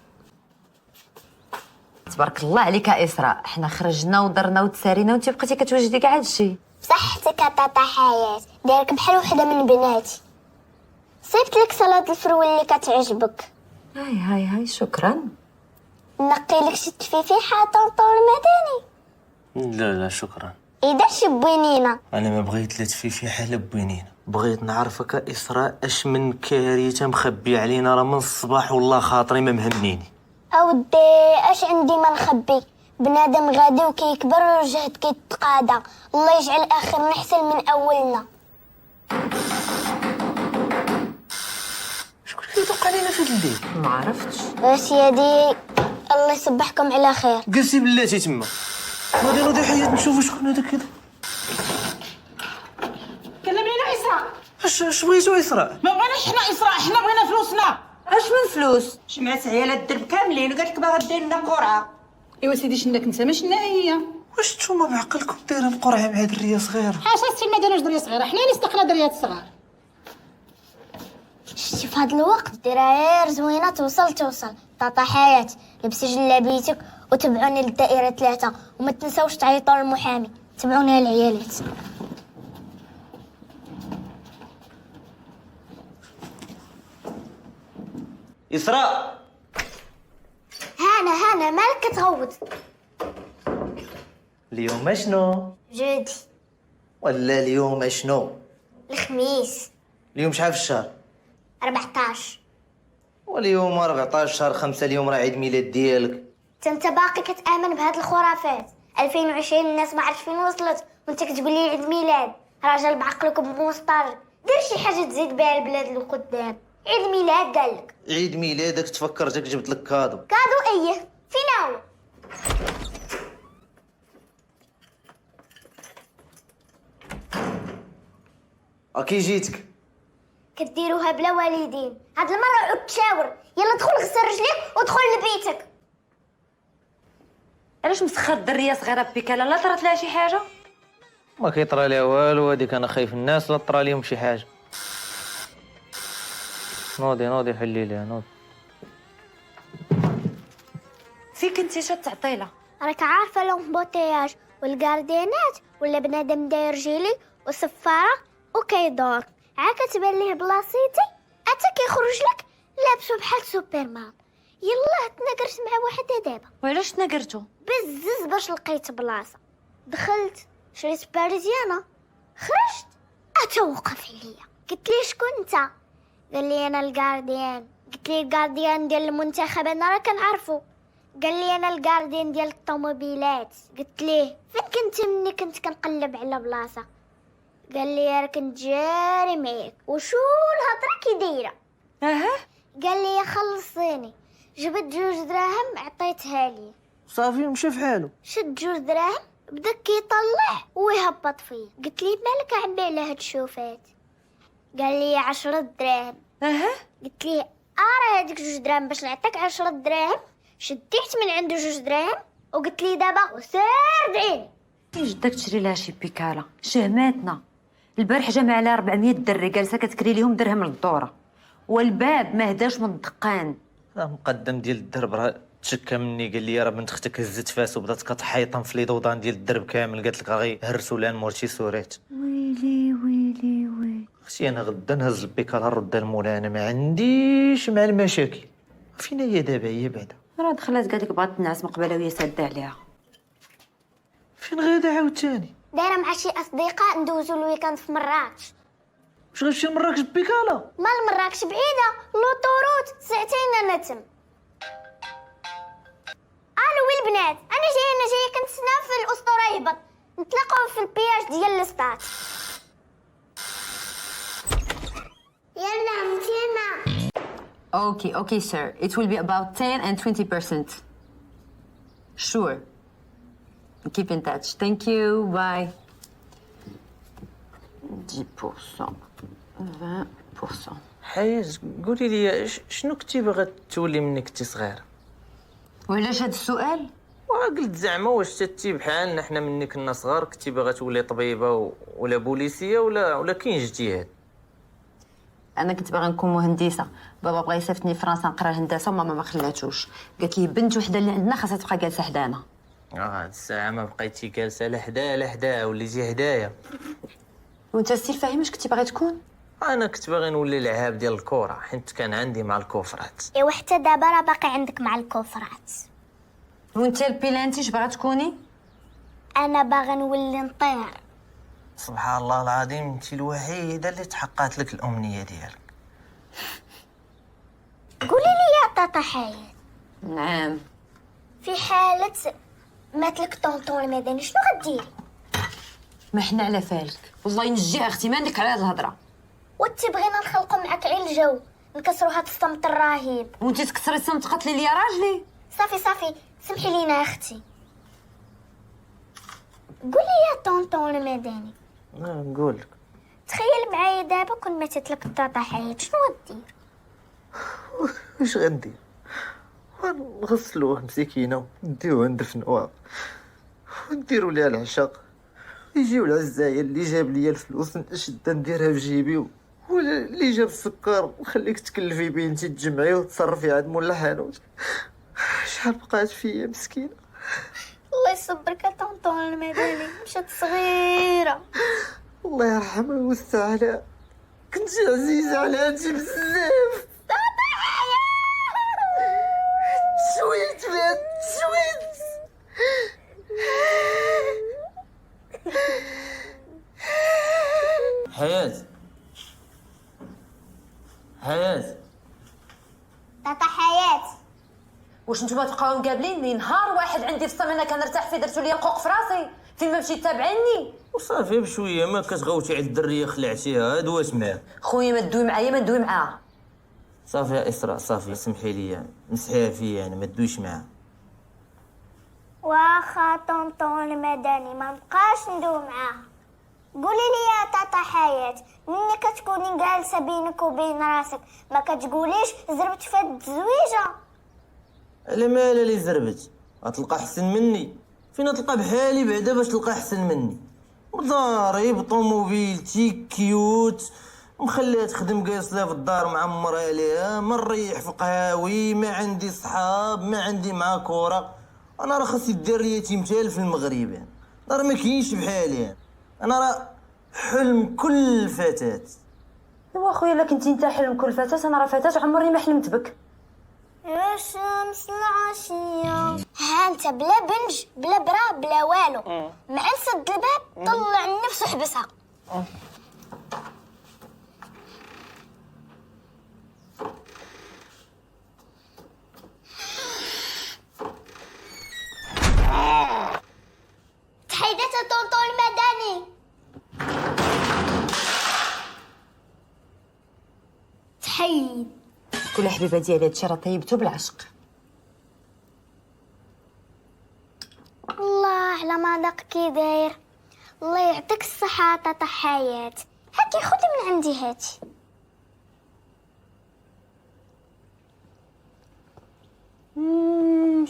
تبارك الله عليك يا اسراء، حنا خرجنا ودرنا وتسارينا وانت بقيتي كتوجدي كاع هادشي. بصحتك يا طاطا حياة، دايرك بحال وحده من بناتي. صيبت لك سلطه الفرول اللي كتعجبك. هاي شكرا. نقي لك شي تفيفيحه طونطو المدني. لا شكرا. اذا شي بوينينه. انا ما بغيت لا تفيفيحه لا بوينينه، بغيت نعرفك اسراء اش من كارثه مخبي علينا راه من الصباح والله خاطري ما مهمنيني. اودي اش عندي ما نخبي، بنادم غادي وكيكبر والجهد كيتقادى، الله يجعل اخرنا احسن من اولنا. شكون اللي يدق علينا في هاد الليل؟ ما عرفتش. سيدي الله يصبحكم على خير. قلتي بلاتي تما. نوضي حيات نشوفوا شكون هذاك كذا. كلمينا اسراء. اش بغيتو اسراء؟ ما بغيناش حنا اسراء، حنا بغينا فلوسنا. اش من فلوس؟ جمعت عيالات الدرب كاملين وقالت لك باغا دير لنا قرعه. ايوا سيدي شناك انت ما شنا هي. واش نتوما بعقلكم دايرين قرعه مع دريه صغيره؟ حاشا سي ما دارناش دريه صغيره، حنا اللي استقنا دريات صغار. شتي في هذا الوقت دراير زوينه توصل طاطا حياة، لبسي جلابيتك وتبعوني للدائره 3 وما تنساوش تعيطوا للمحامي. تبعوني العيالات. اسراء هانا مالك تغوت؟ اليوم شنو؟ جودي ولا اليوم شنو؟ الخميس اليوم شحال في الشهر؟ 14. واليوم 14 شهر 5، اليوم راه عيد ميلاد ديالك. انت باقي كتامن بهاد الخرافات؟ 2020 الناس ما عرفت فين وصلت وانت كتقول لي عيد ميلاد. راجل بعقلك وبمسطرك، دير شي حاجه تزيد بها البلاد لقدام. عيد ميلاد قالك. عيد ميلادك تفكرتك جبت لك كادو. كادو ايه؟ فين هو؟ اكي جيتك. كديروها بلا والدين. هاد المره عود تشاور. يلا دخل غسل رجليك ودخل لبيتك. علاش مسخر الدريه صغيره بيكالا؟ لا طرات لها شي حاجه؟ ما كيطرى لها والو، هذيك انا خايف الناس لا طرى لهم شي حاجه. نوضي حلي ليها نوضي. فيك انت تعطي لها؟ راك عارفه لو بوتياج والكاردينات ولا بنادم داير جيلي وصفاره وكيدور عا كتبان ليه بلاصيتي اتا كيخرج لك لابسو بحال سوبرمان. يلاه تناقرت مع واحد دابا. وعلاش تناقرتو؟ بزز باش لقيت بلاصه. دخلت شريت باريزيانه، خرجت اتا وقف عليا. قلت ليه شكون انت؟ قال لي انا الكارديان. قلت ليه الكارديان ديال المنتخب انا راه كنعرفو. قال لي انا الكارديان ديال الطوموبيلات. قلت ليه فين كنت مني كنت كنقلب على بلاصه؟ قال لي راه كنت جاري معاك. وشو الهضره كي دايره؟ قال لي خلصيني. جبت 2 دراهم عطيتها ليه. صافي مشى في حاله. شد 2 دراهم بدا كيطلع ويهبط فيا. قلت ليه مالك عبي على هاد الشوفات؟ قال لي 10 دراهم. قلت ليه راه هذيك 2 دراهم باش نعطيك 10 دراهم. شديت من عنده 2 دراهم وقلت لي دابا وسير دعيني. جدك تشري لها شي بيكالا شهماتنا. البارح جمع عليها 400 دري جالسه كتكري ليهم درهم للدوره، والباب ما هداش من الدقان. مقدم ديال الدرب راه تشكى مني، قال لي راه بنت اختك هزت فاس وبدات كتحيطن في لي دودان ديال الدرب كامل. قالت لك غير هرسوا لها مورتي سوريت. ويلي اختي انا غدا نهز البيكالا نردها لمولاي، انا ما عنديش مع المشاكل. فين هي دابا هي بعدا؟ راه دخلت قالت لك بغات تنعس من قبل وهي ساده عليها. فين غادا عاوتاني؟ دايره مع شي اصدقاء ندوزو الويكاند في مراكش. واش غتمشي لمراكش ببيكالا؟ مال مراكش بعيده، لوطوروت 2 ساعات نتم. الو البنات، انا جايه كنتسنى في الاسطوره يهبط. نتلاقاو في البياج ديال السطات. يلا مشينا. Okay, sir. It will be about 10 and 20%. Sure. Keep in touch. Thank you. Bye. 10%. 20%. حياة قولي لي شنو كنتي باغا تولي منك كنتي صغيره؟ وعلاش هاد السؤال؟ قلت زعما واش تتي بحالنا حنا مني كنا صغار كنتي باغا تولي طبيبه ولا بوليسيه ولا كاين اجتهاد؟ انا كنت باغا نكون مهندسه. بابا بغا يصيفطني لفرنسا نقرا الهندسه وماما ما خلاتوش. قالت لي بنت وحده اللي عندنا خاصها تبقى جالسه حدانا. هاد الساعه ما بقيتي جالسه لا حدا وليتي هدايا. وانت ستيل فاهم اش كنتي باغي تكون؟ انا كنت باغي نولي لعاب ديال الكره حيت كان عندي مع الكفرات. ايوا حتى دابا راه باقي عندك مع الكفرات. وانت البيلانتي اش باغا تكوني؟ انا باغا نولي نطير. سبحان الله العظيم انت الوحيده اللي تحققت لك الامنيه ديالك. قولي لي يا طاطا حياة، نعم. في حالة مات لك طونطون المدني شنو غديري؟ ما حنا على فالك، والله ينجيها اختي ما عندك على هاد الهضره. وانت بغينا نخلقوا معاك غير الجو، نكسروا هاد الصمت الرهيب. وانت تكسري الصمت قتلي لي يا راجلي. صافي سمحي لينا يا اختي. قولي يا طونطون المدني، نقول لك تخيل معايا دابا كون ماتت لك الطاطا حياة شنو غدير؟ واش غندير؟ نغسلوه مسكينه ونديوه ندفنوها ونديروا ليها العشاء، يجيو العزايا اللي جاب ليا الفلوس نشد نديرها في جيبي، ولا اللي جاب السكر نخليك تكلفي بنتي تجمعي وتصرفي عند مولا حانوت. شحال بقات فيا مسكينه. الله يصبرك يا طونطون المدني، مشات صغيره. الله يرحمها ويوسع عليها، كنتي عزيزه على انتي بزاف. شويت بنت شويت. حياة طاطا حياة، واش نتوما تبقاو مقابليني؟ نهار واحد عندي في الصمينه كنرتاح فيه درتو لي القوق في راسي، فين ما مشيت تابعيني. وصافي بشويه ما كتغوتي على الدريه خلعتيها دوات معاك. خويا ما تدوي معايا ما ندوي معاها. صافي يا اسراء صافي سمحي لي مسحيها فيا انا ما تدويش معاها. واخا طونطون المدني ما نبقاش ندوي معاها. قولي لي يا طاطا حياة، مني كتكوني جالسه بينك وبين راسك ما كتقوليش زربت في هاد الزويجه؟ على مالا اللي زربت؟ غتلقى احسن مني؟ فين تلقى بحالي بعدا باش تلقى احسن مني؟ وداري بطوموبيلتي كيوت مخليها تخدم جالسه في الدار معمر عليها، ما نريح في قهاوي، ما عندي صحاب، ما عندي مع كره. انا راه خاصني دير لي تمثال في المغرب يعني. راه ما كاينش بحالي انا راه حلم كل فتاه. ايوا خويا الا كنتي انت حلم كل فتاه، انا راه فتاه عمري ما حلمت بك. يا شمس العشيه ها انت بلا بنج بلا برا بلا والو، مع نسد الباب طلع النفس وحبسها. تحيدات طونطون المدني. تحيد كل حبيبه ديالي هادشي راه طيبتو بالعشق. الله على ما داق كي داير. الله يعطيك الصحة طاطا حياة. هاكي خذي من عندي هاتي.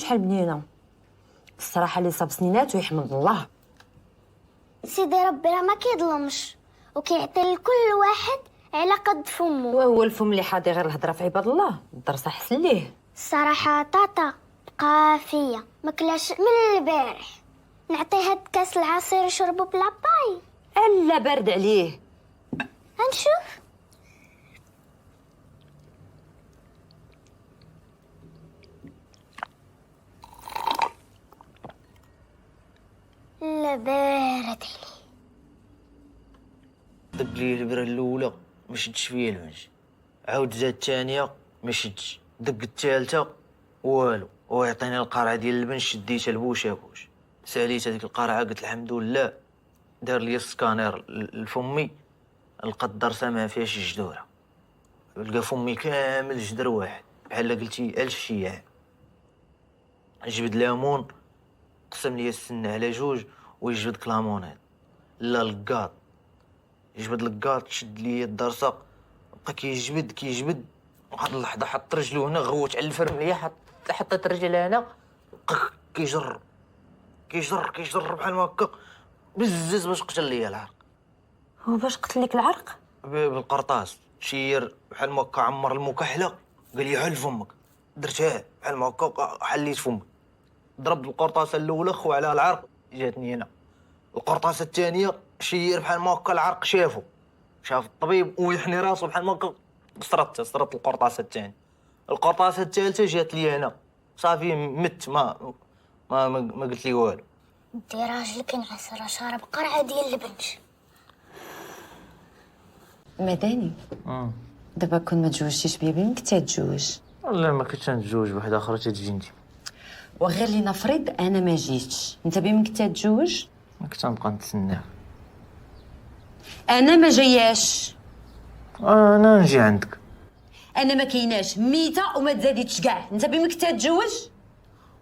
شحال بنينه الصراحه، اللي صاب سنينات ويحمد الله. سيدي ربي راه ما كيظلمش وكيعطي لكل واحد على قد فمه. وهو الفم اللي حاضي غير الهضره في عباد الله، الدرس احسن ليه. الصراحة طاطا بقى فيا ماكلاش من البارح، نعطيه هاد كاس العصير يشربو بلا باي. الا بارد عليه. هنشوف. لا بارد عليه. دق لي البره الاولى ما شدش فيا المنج، عاود زاد الثانيه ما شدش، دق الثالثه والو، هو يعطيني القرعه ديال اللبن شديتها البوش بوش، ساليت هذيك القرعه قلت الحمد لله، دار لي السكانير لفمي لقى الدرسه ما فيهاش جدوره، لقى فمي كامل جدر واحد بحال قلتي 1000 شياع. جبد ليمون قسم لي السن على جوج ويجبد كلامونات. لا الكاط يجبد الكاط، شد لي الدرسه بقى كيجبد واحد اللحظه حط رجلو هنا غوت على الفرمليه، حطيت رجلي هنا كيجر بحال هكا بزز باش قتل لي العرق. هو باش قتل لك العرق؟ بالقرطاس شير بحال هكا، عمر المكحله قال لي حل فمك، درتها بحال هكا حليت فمك. ضرب القرطاسه الاولى خو على العرق جاتني هنا، القرطاسه الثانيه شير بحال هكا العرق شاف الطبيب ويحني راسو بحال هكا، قصرت القرطاسه الثانيه. القرطاسه الثالثه جات لي هنا صافي مت، ما قلت لي والو. انت راجل كنعس راه شارب قرعه ديال البنج. مداني دابا كون ما تزوجتيش بيا بين كنت تتزوج. والله ما كنتش نتزوج بوحده اخرى تجي انت. وغير لنفرض انا ما جيتش، انت بين كنت تتزوج؟ ما كنت نبقى نتسناك. انا ما جاياش، انا نجي عندك. انا ما كايناش ميته وما تزاديتش كاع، انت بين كنت تتزوج؟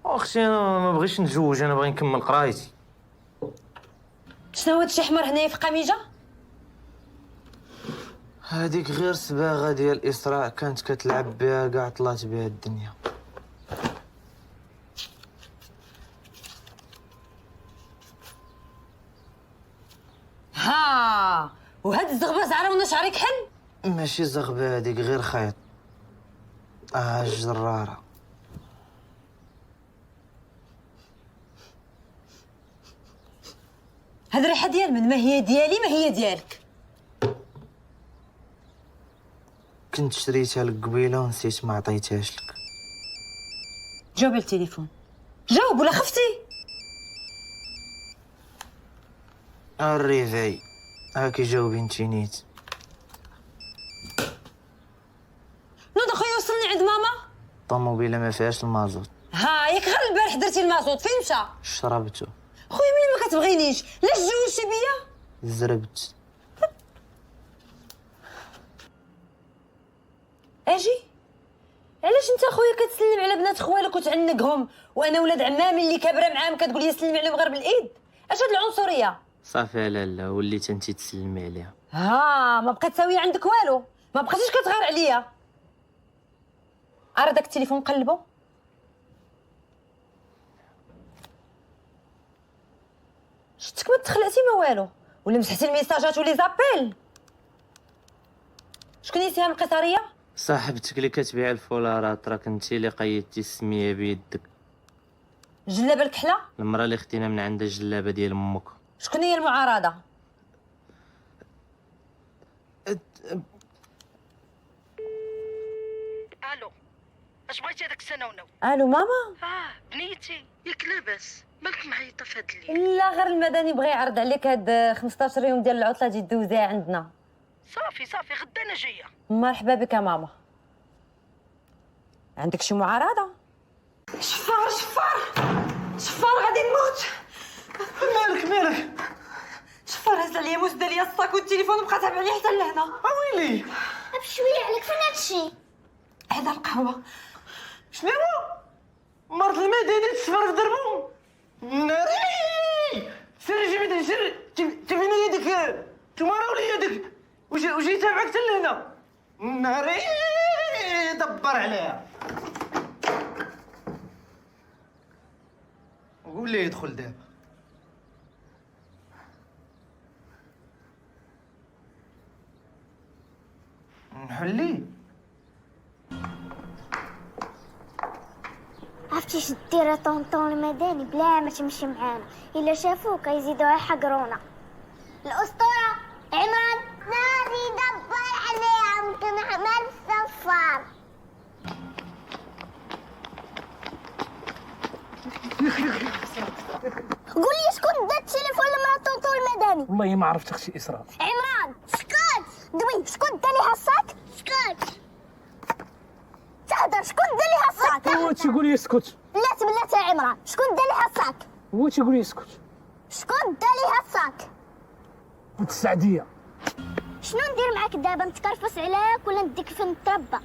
اختي انا ما بغيتش نتزوج، انا باغي نكمل قرايتي. شنو هاد الشي احمر هنايا في قميجه؟ هذيك غير صباغه ديال اسراء كانت كتلعب بها كاع طلعت بها الدنيا. ها وهاد الزغبه زعرونه شعرك حل؟ ماشي زغبه هذيك غير خيط. جراره. هاد الريحه ديال من؟ ما هي ديالي ما هي ديالك. كنت شريتها لك قبيله ونسيت ما عطيتهاش لك. جاوب التليفون، جاوب ولا خفتي؟ الريفاي هاكي جاوبي انتي نيت. نوض اخويا وصلني عند ماما. الطوموبيله ما فيهاش المازوت. ها ياك غير البارح درتي المازوت فين مشى؟ شربته. خويا ملي ما كتبغينيش علاش تزوجتي بيا؟ زربت. اجي علاش انت خويا كتسلم على بنات خوالك وتعنقهم، وانا ولاد عمامي اللي كابره معاهم كتقول لي سلمي عليهم غير بالايد؟ اش هاد العنصريه؟ صافي لالا وليت انت تسلمي عليها. ها ما بقات ساويه عندك والو، ما بقيتيش كتغار عليا. داك التليفون قلبو. شفتك ما تخلعتي ما والو، ولا مسحتي الميساجات ولي زابيل. شكون يسيها من القيصريه؟ صاحبتك اللي كتبيع الفولارات، راك انتي اللي قيدتي السميه بيدك. جلابه الكحله؟ المراه اللي خدينا من عندها الجلابه ديال امك. شكون هي المعارضه؟ الو اش بغيتي هذاك السنونه؟ الو ماما. بنيتي ياك لاباس مالك معيطه في هاد الليل؟ لا غير المدني بغى يعرض عليك هاد 15 يوم ديال العطله تجي دوزيها عندنا. صافي غدا انا جايه. مرحبا بك يا ماما. عندك شي معارضه؟ شفار غادي نموت. مالك شفار هز عليا موس داليا الصاك والتليفون وبقى تابع لي حتى لهنا. ويلي بشويه عليك فين هادشي؟ هذا القهوه. شنو مرت المدينه تسفر في دربو ناري. سير تبين يدك تمارا ولا يدك وجي تابعك حتى لهنا ناري. دبر عليها قول لي يدخل دابا. نحلي عرفتي اش دير طونطون المدني بلا ما تمشي معانا، الا شافوك يزيدوا يحقرونا. الاسطوره عمران نادي دبر عليها يمكن عمل السفار. قول لي شكون دا التليفون لمرا طونطون المدني؟ والله ما عرفت اختي اسراء. عمران سكت دوي. شكون دا ليها الصاك؟ سكت تهدر. شكون دا ليها الصاك؟ هو تيقول لي اسكت. بلاتي يا عمران شكون دا ليها الصاك؟ هو تيقول لي اسكت. شكون دا ليها الصاك؟ السعديه. شنو ندير معاك دابا؟ نتكرفس عليك ولا نديك فين نتربى؟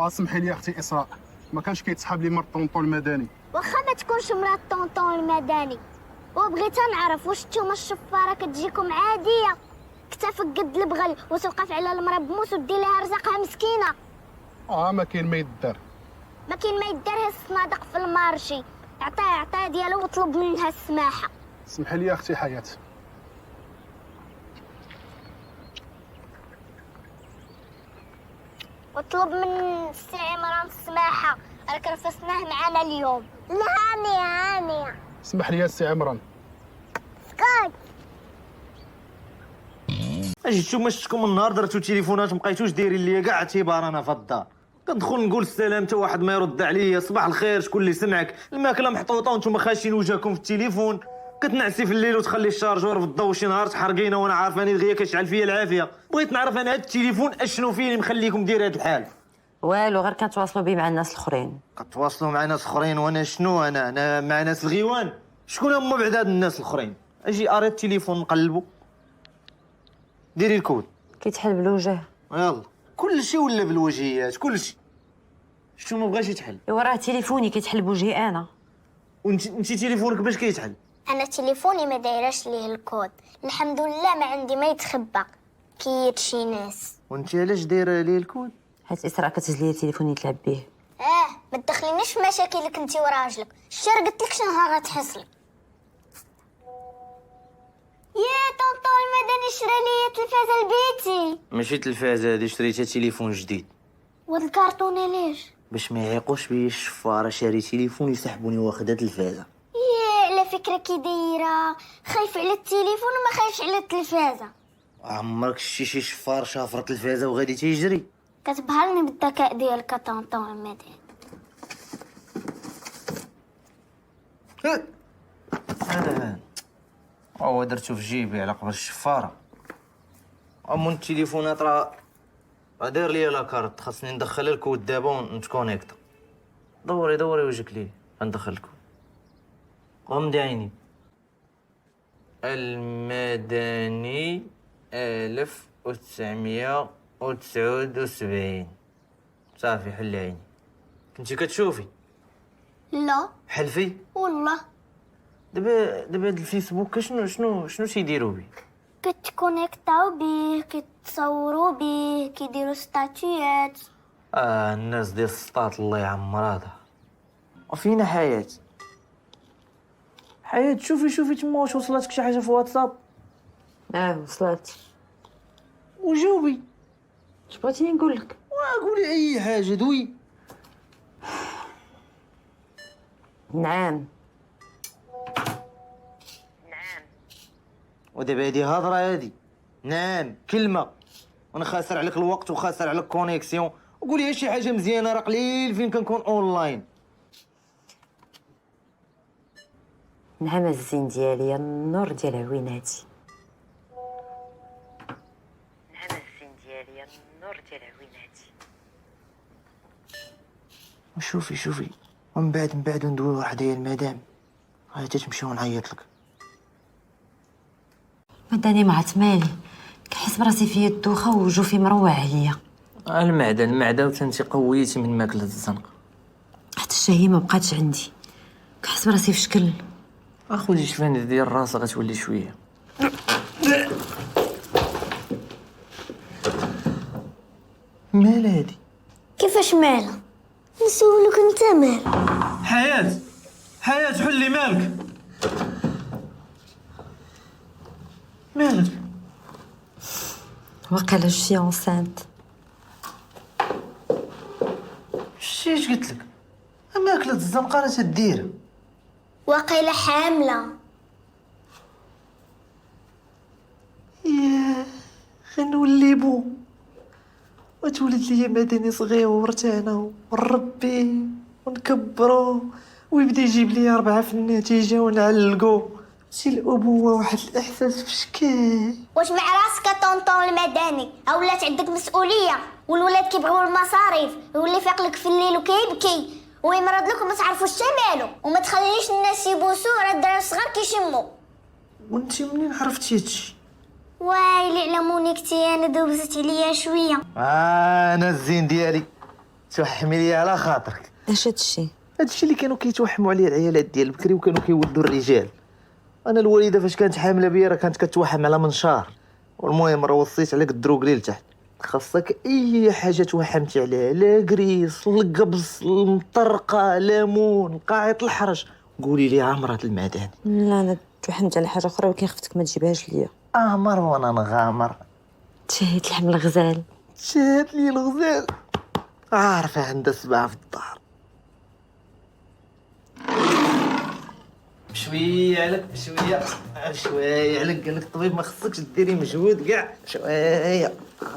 سمحي لي اختي اسراء، ما كانش كيتسحب لي مرت طونطون المدني. واخا ما تكونش مرات طونطون المدني، وبغيت نعرف واش نتوما الشفاره كتجيكم عاديه كتافك قد البغل وتوقف على المرا بموس ودير لها رزقها مسكينه؟ ما كاين ما يدار. ما كاين ما يدار، هز الصنادق في المارشي، عطاه ديالو وطلب منها السماحه. سمحي لي اختي حياه. وطلب من السي عمران السماحه، راك رفسناه معانا اليوم. لا هانيه اسمح لي يا سي عمران. سكت. جيتو ما شفتكم النهار درتو تليفونات مبقيتوش دايرين ليا كاع اعتبار انا في الدار. كندخل نقول السلام حتى واحد ما يرد عليا، صباح الخير شكون اللي سمعك، الماكله محطوطه وانتم خاشين وجهكم في التليفون، كتنعسي في الليل وتخلي الشارجور في الضو شي نهار تحرقينا وانا عارفاني دغيا كتشعل فيا العافيه. بغيت نعرف انا هاد التليفون اشنو فيه اللي مخليكم داير هاد الحال. والو، غير كنتواصلوا به مع الناس الاخرين. كتواصلوا مع ناس اخرين وانا شنو؟ انا مع ناس الغيوان. شكون هما بعد هاد الناس الاخرين؟ اجي اري التليفون نقلبو، ديري الكود كيتحل بالوجه. يلا كلشي ولا بالوجهيات كلشي. شنو ما بغاش يتحل؟ ايوا راه تليفوني كيتحل بوجهي انا. وانت تليفونك باش كيتحل؟ انا تليفوني ما دايراش ليه الكود، الحمد لله ما عندي ما يتخبى كيد شي ناس. وانت علاش دايره ليه الكود؟ حيت اسراء كتهز لي تليفوني تلعب به. ما تدخلينيش في مشاكلك انت وراجلك، الشر قلت لك شنو غتحصلي. يا طونطون المدني شرا لي تلفازه لبيتي. ماشي تلفازه هادي، شريتها تليفون جديد. وهاد الكارطونه ليش؟ باش ما يعيقوش بيا الشفاره، شاري تليفون يسحبوني واخدها تلفازه. يا على فكره كي دايره، خايف على التليفون وما خايفش على التلفازه. عمرك شي شفار شافر تلفازه وغادي تيجري؟ كتبهرني بالذكاء ديالك طونطون المدني. هذا هو درتو في جيبي على قبل الشفاره. امون التليفونات راه داير ليا لاكارت، خاصني ندخل الكود دابا ونتكونيكتا. دوري وجهك ليه غندخل الكود. غمضي عيني. المدني 1979. صافي حلي عيني. كنتي كتشوفي؟ لا حلفي والله. دابا هاد الفيسبوك شنو تيديروا بيه؟ كتكونيكتاو بيه، كتصوروا بيه، كيديروا ستاتيات. الناس ديال السطات الله يعمر هذا. وفينا حياة شوفي تما واش وصلتك شي حاجه في واتساب. وصلت. وجاوبي. اش بغيتيني نقول لك؟ قولي اي حاجه دوي. نعم. ودابا هادي هضره هادي. نعم كلمه، وانا خاسر عليك الوقت وخاسر عليك كونيكسيون. وقولي شي حاجه مزيانه، راه قليل فين كنكون اونلاين. نعم الزين ديالي، النور ديال عويناتي. نعم الزين ديالي، النور ديال عويناتي. شوفي ومن بعد ندوي وحدي يا المدام، غادي تمشي ونعيط لك. مداني ما عرفت مالي، كنحس براسي فيا الدوخه وجوفي مروع عليا. المعده وتنتي قويتي من ماكله الزنقه. حتى الشهيه ما بقاتش عندي، كنحس براسي في شكل. اخذي شفان ديال راسك غتولي شويه. مال هادي؟ كيفاش مالها؟ نسولك انت مال. حياة حلي مالك؟ مالك؟ وقيلا شي انسانت. شتيش قلت لك؟ ماكلة الزنقه راه تدير. واقيلا حامله. ياه غنولي بو وتولد لي مدني صغير تاعنا ونربيه ونكبرو ويبدا يجيب لي 4 في النتيجه ونعلقو. شي الابوه واحد الاحساس في شكل. واش مع راسك طونطون المدني؟ ولات عندك مسؤوليه والولاد كيبغيو المصاريف، يولي فيق لك في الليل وكيبكي ويمرض لك وما تعرفوش مالو، وما تخليش الناس يبوسوه، راه الدراري الصغار كيشموا. وانت منين عرفتي هادشي؟ وايلي على مونيكتي انا دوزت عليا شويه. انا الزين ديالي توحمي لي على خاطرك. اش هادشي؟ هادشي اللي كانوا كيتوحموا عليه العيالات ديال بكري وكانوا كيولدوا الرجال. انا الوالده فاش كانت حامله بيا راه كانت كتوحم على منشار، والمهم راه وصيت عليك الدروكلي لتحت. خاصك اي حاجه توحمتي عليها، لا كريس، القبص، المطرقه، ليمون، قاعط الحرج، قولي لي عمرة المداني. لا انا توحمت على حاجه اخرى ولكن خفتك ما تجيبهاش ليا. مروان انا غامر. تشهيت لحم الغزال. شهد لي الغزال، عارفه عندها سبعه في الدار. بشويه عليك بشويه بشويه عليك، قال لك الطبيب ما خصكش ديري مجهود كاع، شويه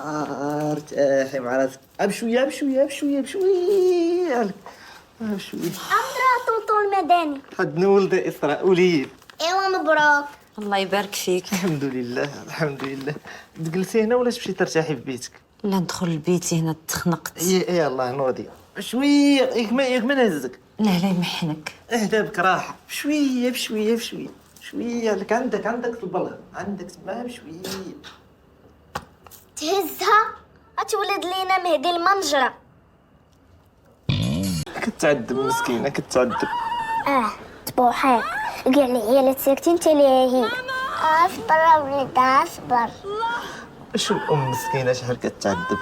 ارتاحي مع راسك. بشويه بشويه بشويه بشويه عليك بشويه. امرا طنطو المداني. حد نولد اسراء وليد. ايوا مبروك. الله يبارك فيك. الحمد لله الحمد لله. تجلسي هنا ولا تمشي ترتاحي في بيتك؟ لا ندخل لبيتي هنا تخنقت. يلا نوضي شويه، ياك ما نهزك. لا لا يمحنك. اهدى بك راحه، بشويه بشويه بشويه شويه لك. عندك البلغم، عندك تما بشويه. تهزها غتولد لينا مهدي المنجره. كتعذب مسكينه كتعذب. تبوحات كاع العيالات ساكتين حتى ليها هي. اصبر وليدي اصبر. شو الام مسكينه شحال كتعذب،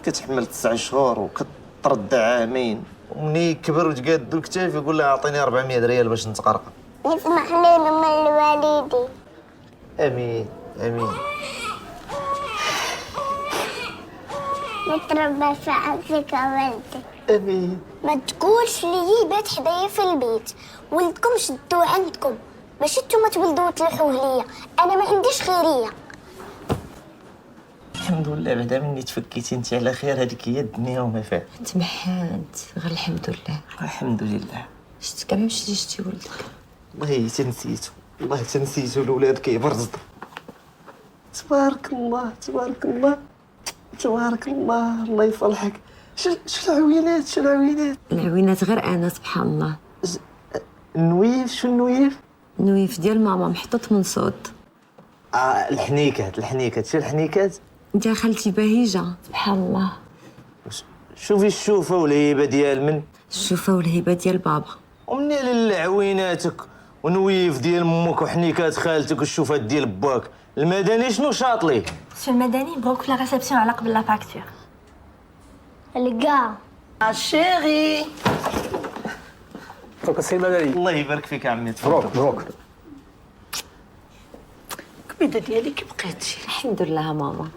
كتحمل 9 شهور وكتردع عامين، ومني كبر وتقاد الكتاف يقول لها اعطيني 400 ريال باش نتقرقع. يسمح لي من الوالدي. امين امين. نتربى في عزك ولدي. امين. ما تقولش لي بات حدايا في البيت، ولدكم شدوه عندكم باش نتوما تولدوا وتلوحوه ليا، انا ما عنديش خيريه. الحمد لله بعدا مني تفكيتي انت على خير، هذيك هي الدنيا وما فيها. تمحنت غير الحمد لله. الحمد لله. شتي كاع مشيتي شتي ولدك. والله تنسيتو، والله تنسيتو، الولاد كيبرزطوا. تبارك الله تبارك الله تبارك الله، الله يصلحك. شو العوينات شو العوينات؟ العوينات غير انا سبحان الله. النويف شو النويف؟ النويف ديال ماما محطوط من صوت. الحنيكات شو الحنيكات؟ انت خالتي بهيجه سبحان الله. شوفي الشوفه والهيبه ديال من؟ الشوفه والهيبه ديال بابا. ومنين لعويناتك ونويف ديال امك وحنيكات خالتك والشوفات ديال باك. المدني شنو شاطلي؟ سي المدني بغاوك في لا ريسبسيون على قبل لا فاكتور. الكاع الشيري. مبروك السي المدني. الله يبارك فيك عمي. مبروك مبروك. الكبيده ديالي كي بقيتي؟ الحمد لله ماما.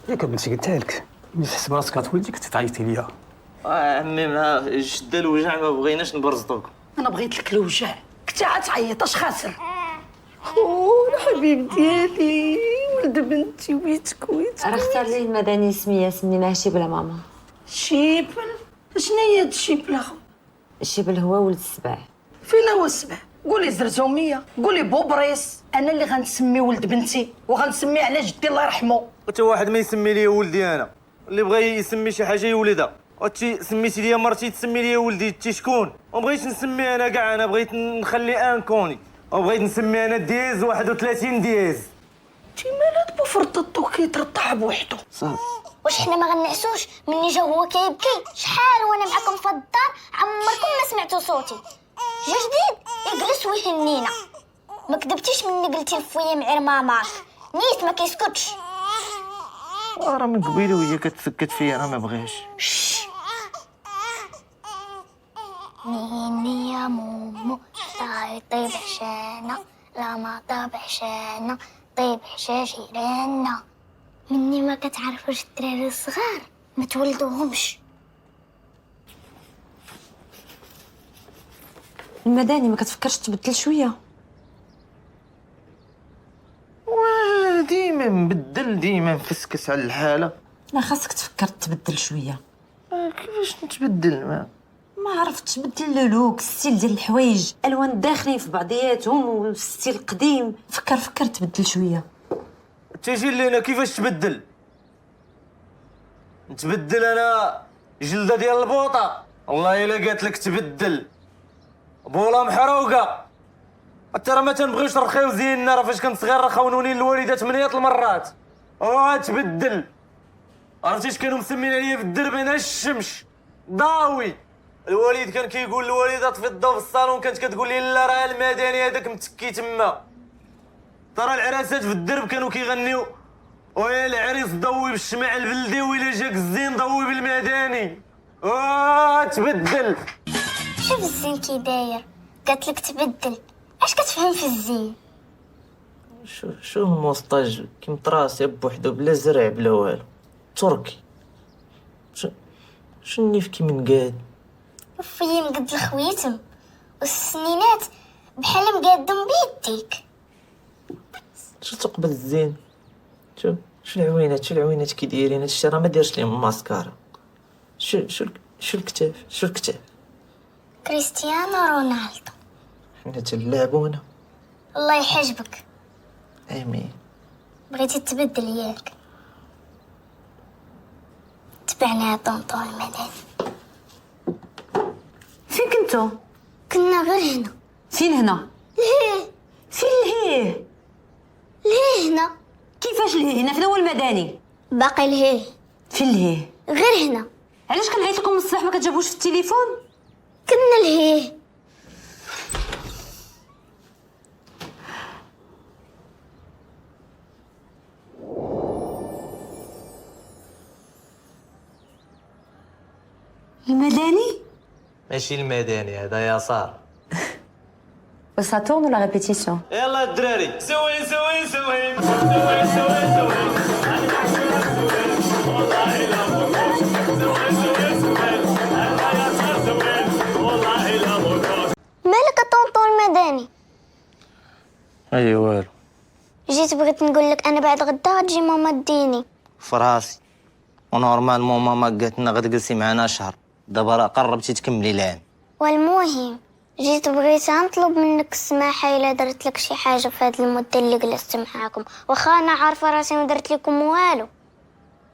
ياك بنتي قلتها لك، ملي تحس براسك غتولدي كنتي تعيطي ليا. عمي مع شده الوجع ما بغيناش نبرزطوك. انا بغيت لك الوجع، كنتي عتعيط اش خاسر. الحبيب ديالي ولد بنتي ويتك راه اختار لي المدني سميه سميناها شيبل ماما. شيبل؟ شنو هي هاد الشيبل اخو؟ شيبل هو ولد السبع. فين هو السبع؟ قولي زرزوميه، قولي بوبريس. انا اللي غنسمي ولد بنتي وغنسميه على جدي الله يرحمه. حتى واحد ما يسمي لي ولدي انا، اللي بغى يسمي شي حاجه يولدها. وانتي سميتي لي مرتي تسمي لي ولدي، انت شكون؟ ما بغيتش نسمي انا كاع، انا بغيت نخلي انكوني، وبغيت نسمي انا ديز 31 ديز. انت مالك بفرططو كيترطح بوحدو صافي. واش حنا ما غنعسوش مني جا هو كيبكي؟ شحال وانا معكم في الدار عمركم ما سمعتوا صوتي. جا جديد يجلس ويهنينا. ما كذبتيش مني قلتي لفويا معير ماماك، نيت ما كيسكتش. راه من قبيله وهي كتسكت فيا، انا ما بغيش. نيني يا مومو طيب عشانا، لا ما طاب عشانا طيب عشا جيراننا. مني ما كتعرفوش الدراري الصغار ما تولدوهمش. المداني ما كتفكرش تبدل شويه؟ ديما نبدل، ديما نفسكس على الحاله. لا خاصك تفكر تبدل شويه. كيفاش نتبدل؟ ما عرفت تبدل اللوك، الستيل ديال الحوايج، الوان داخلين في بعضياتهم والستيل القديم. فكر تبدل شويه. تجي لينا كيفاش تبدل؟ نتبدل انا جلده ديال البوطه؟ والله الا قالت لك تبدل بوله محروقه حتى راه ما تنبغيوش نرخيو زيننا، راه فاش كنت صغير راه خونوني الوالدات 8 المرات. تبدل. عرفتي اش كانوا مسمين عليا في الدرب هنا؟ الشمش ضاوي. الوالد كان كيقول للوالده طفي الضو في الصالون، كانت كتقول لي لا راه المدني هذاك متكي تما. ترى العراسات في الدرب كانوا كيغنيو ويا العريس ضوي بالشمع البلدي ويلا جاك الزين ضوي بالمدني. تبدل. شوف الزين كي داير، قالت لك تبدل. اش كتفهم في الزين؟ شو الموسطاج كي مطراس بوحدو بلا زرع بلا والو، تركي. شو النيف كي من قاد وفي مقد الخويتم والسنينات بحال مقادم بيديك. شو تقبل الزين؟ شو العوينات كي دايرين؟ هادشي راه ما دايرش ليهم ماسكارا. شو الكتاف كريستيانو رونالدو. حنا تنلعبونا. الله يحجبك. امين. بغيتي تبدل ياك؟ تبعنا طونطون المدني. فين كنتو؟ كنا غير هنا. فين هنا؟ لهيه. فين لهيه؟ لهيه هنا. كيفاش لهيه؟ هنا فين هو المدني؟ باقي لهيه. فين لهيه؟ غير هنا. علاش كنعيط لكم الصباح ما كتجاوبوش في التليفون؟ كنا لهيه. المدني؟ ماشي المدني هذا يسار. Ça tourne ou la répétition? يلا الدراري سوين. مالك طونطون المدني؟ اي والو. جيت بغيت نقول لك انا بعد غدا غتجي ماما تديني. فراسي ونورمالمون ماما قالت لنا غتجلسي معنا شهر، دابا راه قربتي تكملي العام. والمهم جيت بغيت نطلب منك السماحه الا درت لك شي حاجه في هذه المده اللي جلست معاكم، واخا انا عارفه راسي ما درت لكم والو.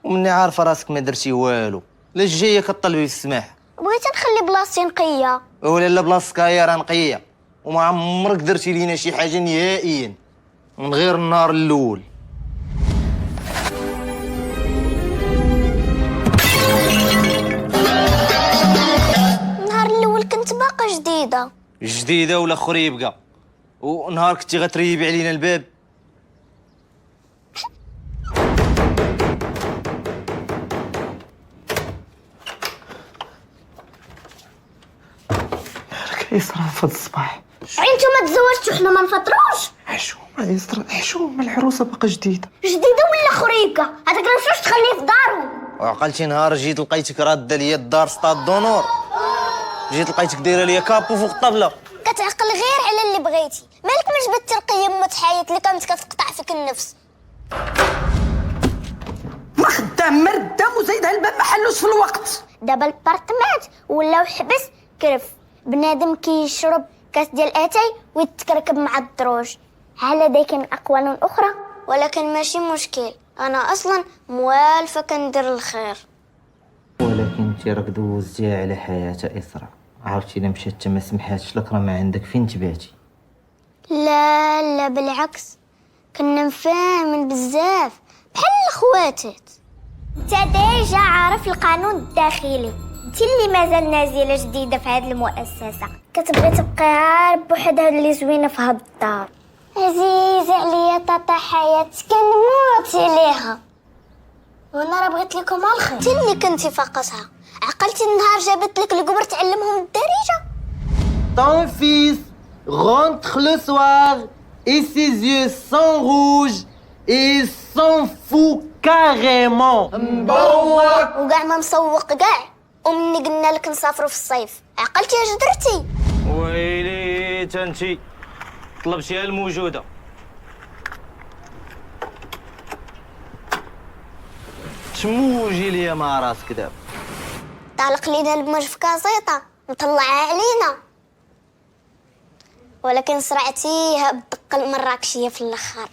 ومني عارفه راسك ما درتي والو، لاش جايه كطلبي السماح؟ بغيت نخلي بلاصتي نقيه. ولا لا بلاصتك هي راه نقيه، وما عمرك درتي لينا شي حاجه نهائيا من غير النهار الاول. النهار الاول كنت باقا جديده ولا خريبكه، ونهار كنتي غتريبي علينا الباب. مالك يسرى في الصباح؟ انتو ما تزوجتوا حنا ما نفطروش. حشومه يسرى حشومه، العروسه باقا جديده ولا خريبكه؟ هذاك راه مشوش تخليه في دارو. وعقلتي نهار جيت لقيتك راده ليا الدار ستاد دونور، جيت لقيتك دايره ليا كابو فوق الطابله. كتعقل غير على اللي بغيتي، مالك ما جبدتي القيم متحيط اللي كانت كتقطع فيك النفس. ما خدام مردام وزايد هالباب ما حلوش في الوقت. دابا البارتمات ولاو حبس كرف، بنادم كيشرب كاس ديال اتاي ويتكركب مع الدروج. على دايكين اقوال اخرى، ولكن ماشي مشكل، انا اصلا موالفه كندير الخير. ولكن انت راك دوزتيها على حياتها اسراء، عرفتي الا مشات ما سمحاتش لك راه ما عندك فين تباتي. لا بالعكس، كنا مفاهمين بزاف بحال الاخواتات. انت ديجا عارف القانون الداخلي، انت اللي مازال نازله جديده في هذه المؤسسه، كتبغي تبقي عار بوحدها اللي زوينه في هاد الدار. عزيزه عليا طاطا حياتك كنموت عليها، وانا راه بغيت لكم الخير. انت اللي كنتي فاقسها، عقلتي النهار جابت لك القبر تعلمهم الدارجه. Ton fils rentre le soir et ses yeux sont rouges et s'en fout carrément. مبوق وكاع ما مسوق كاع، ومني قلنا لك نسافروا في الصيف عقلتي اش درتي؟ ويلي تنتي طلبتيها الموجوده. تموجي ليا مع راسك دابا. طالق لينا الماج في كازيطه مطلعها علينا، ولكن صرعتيها بالدقه المراكشيه في الاخر.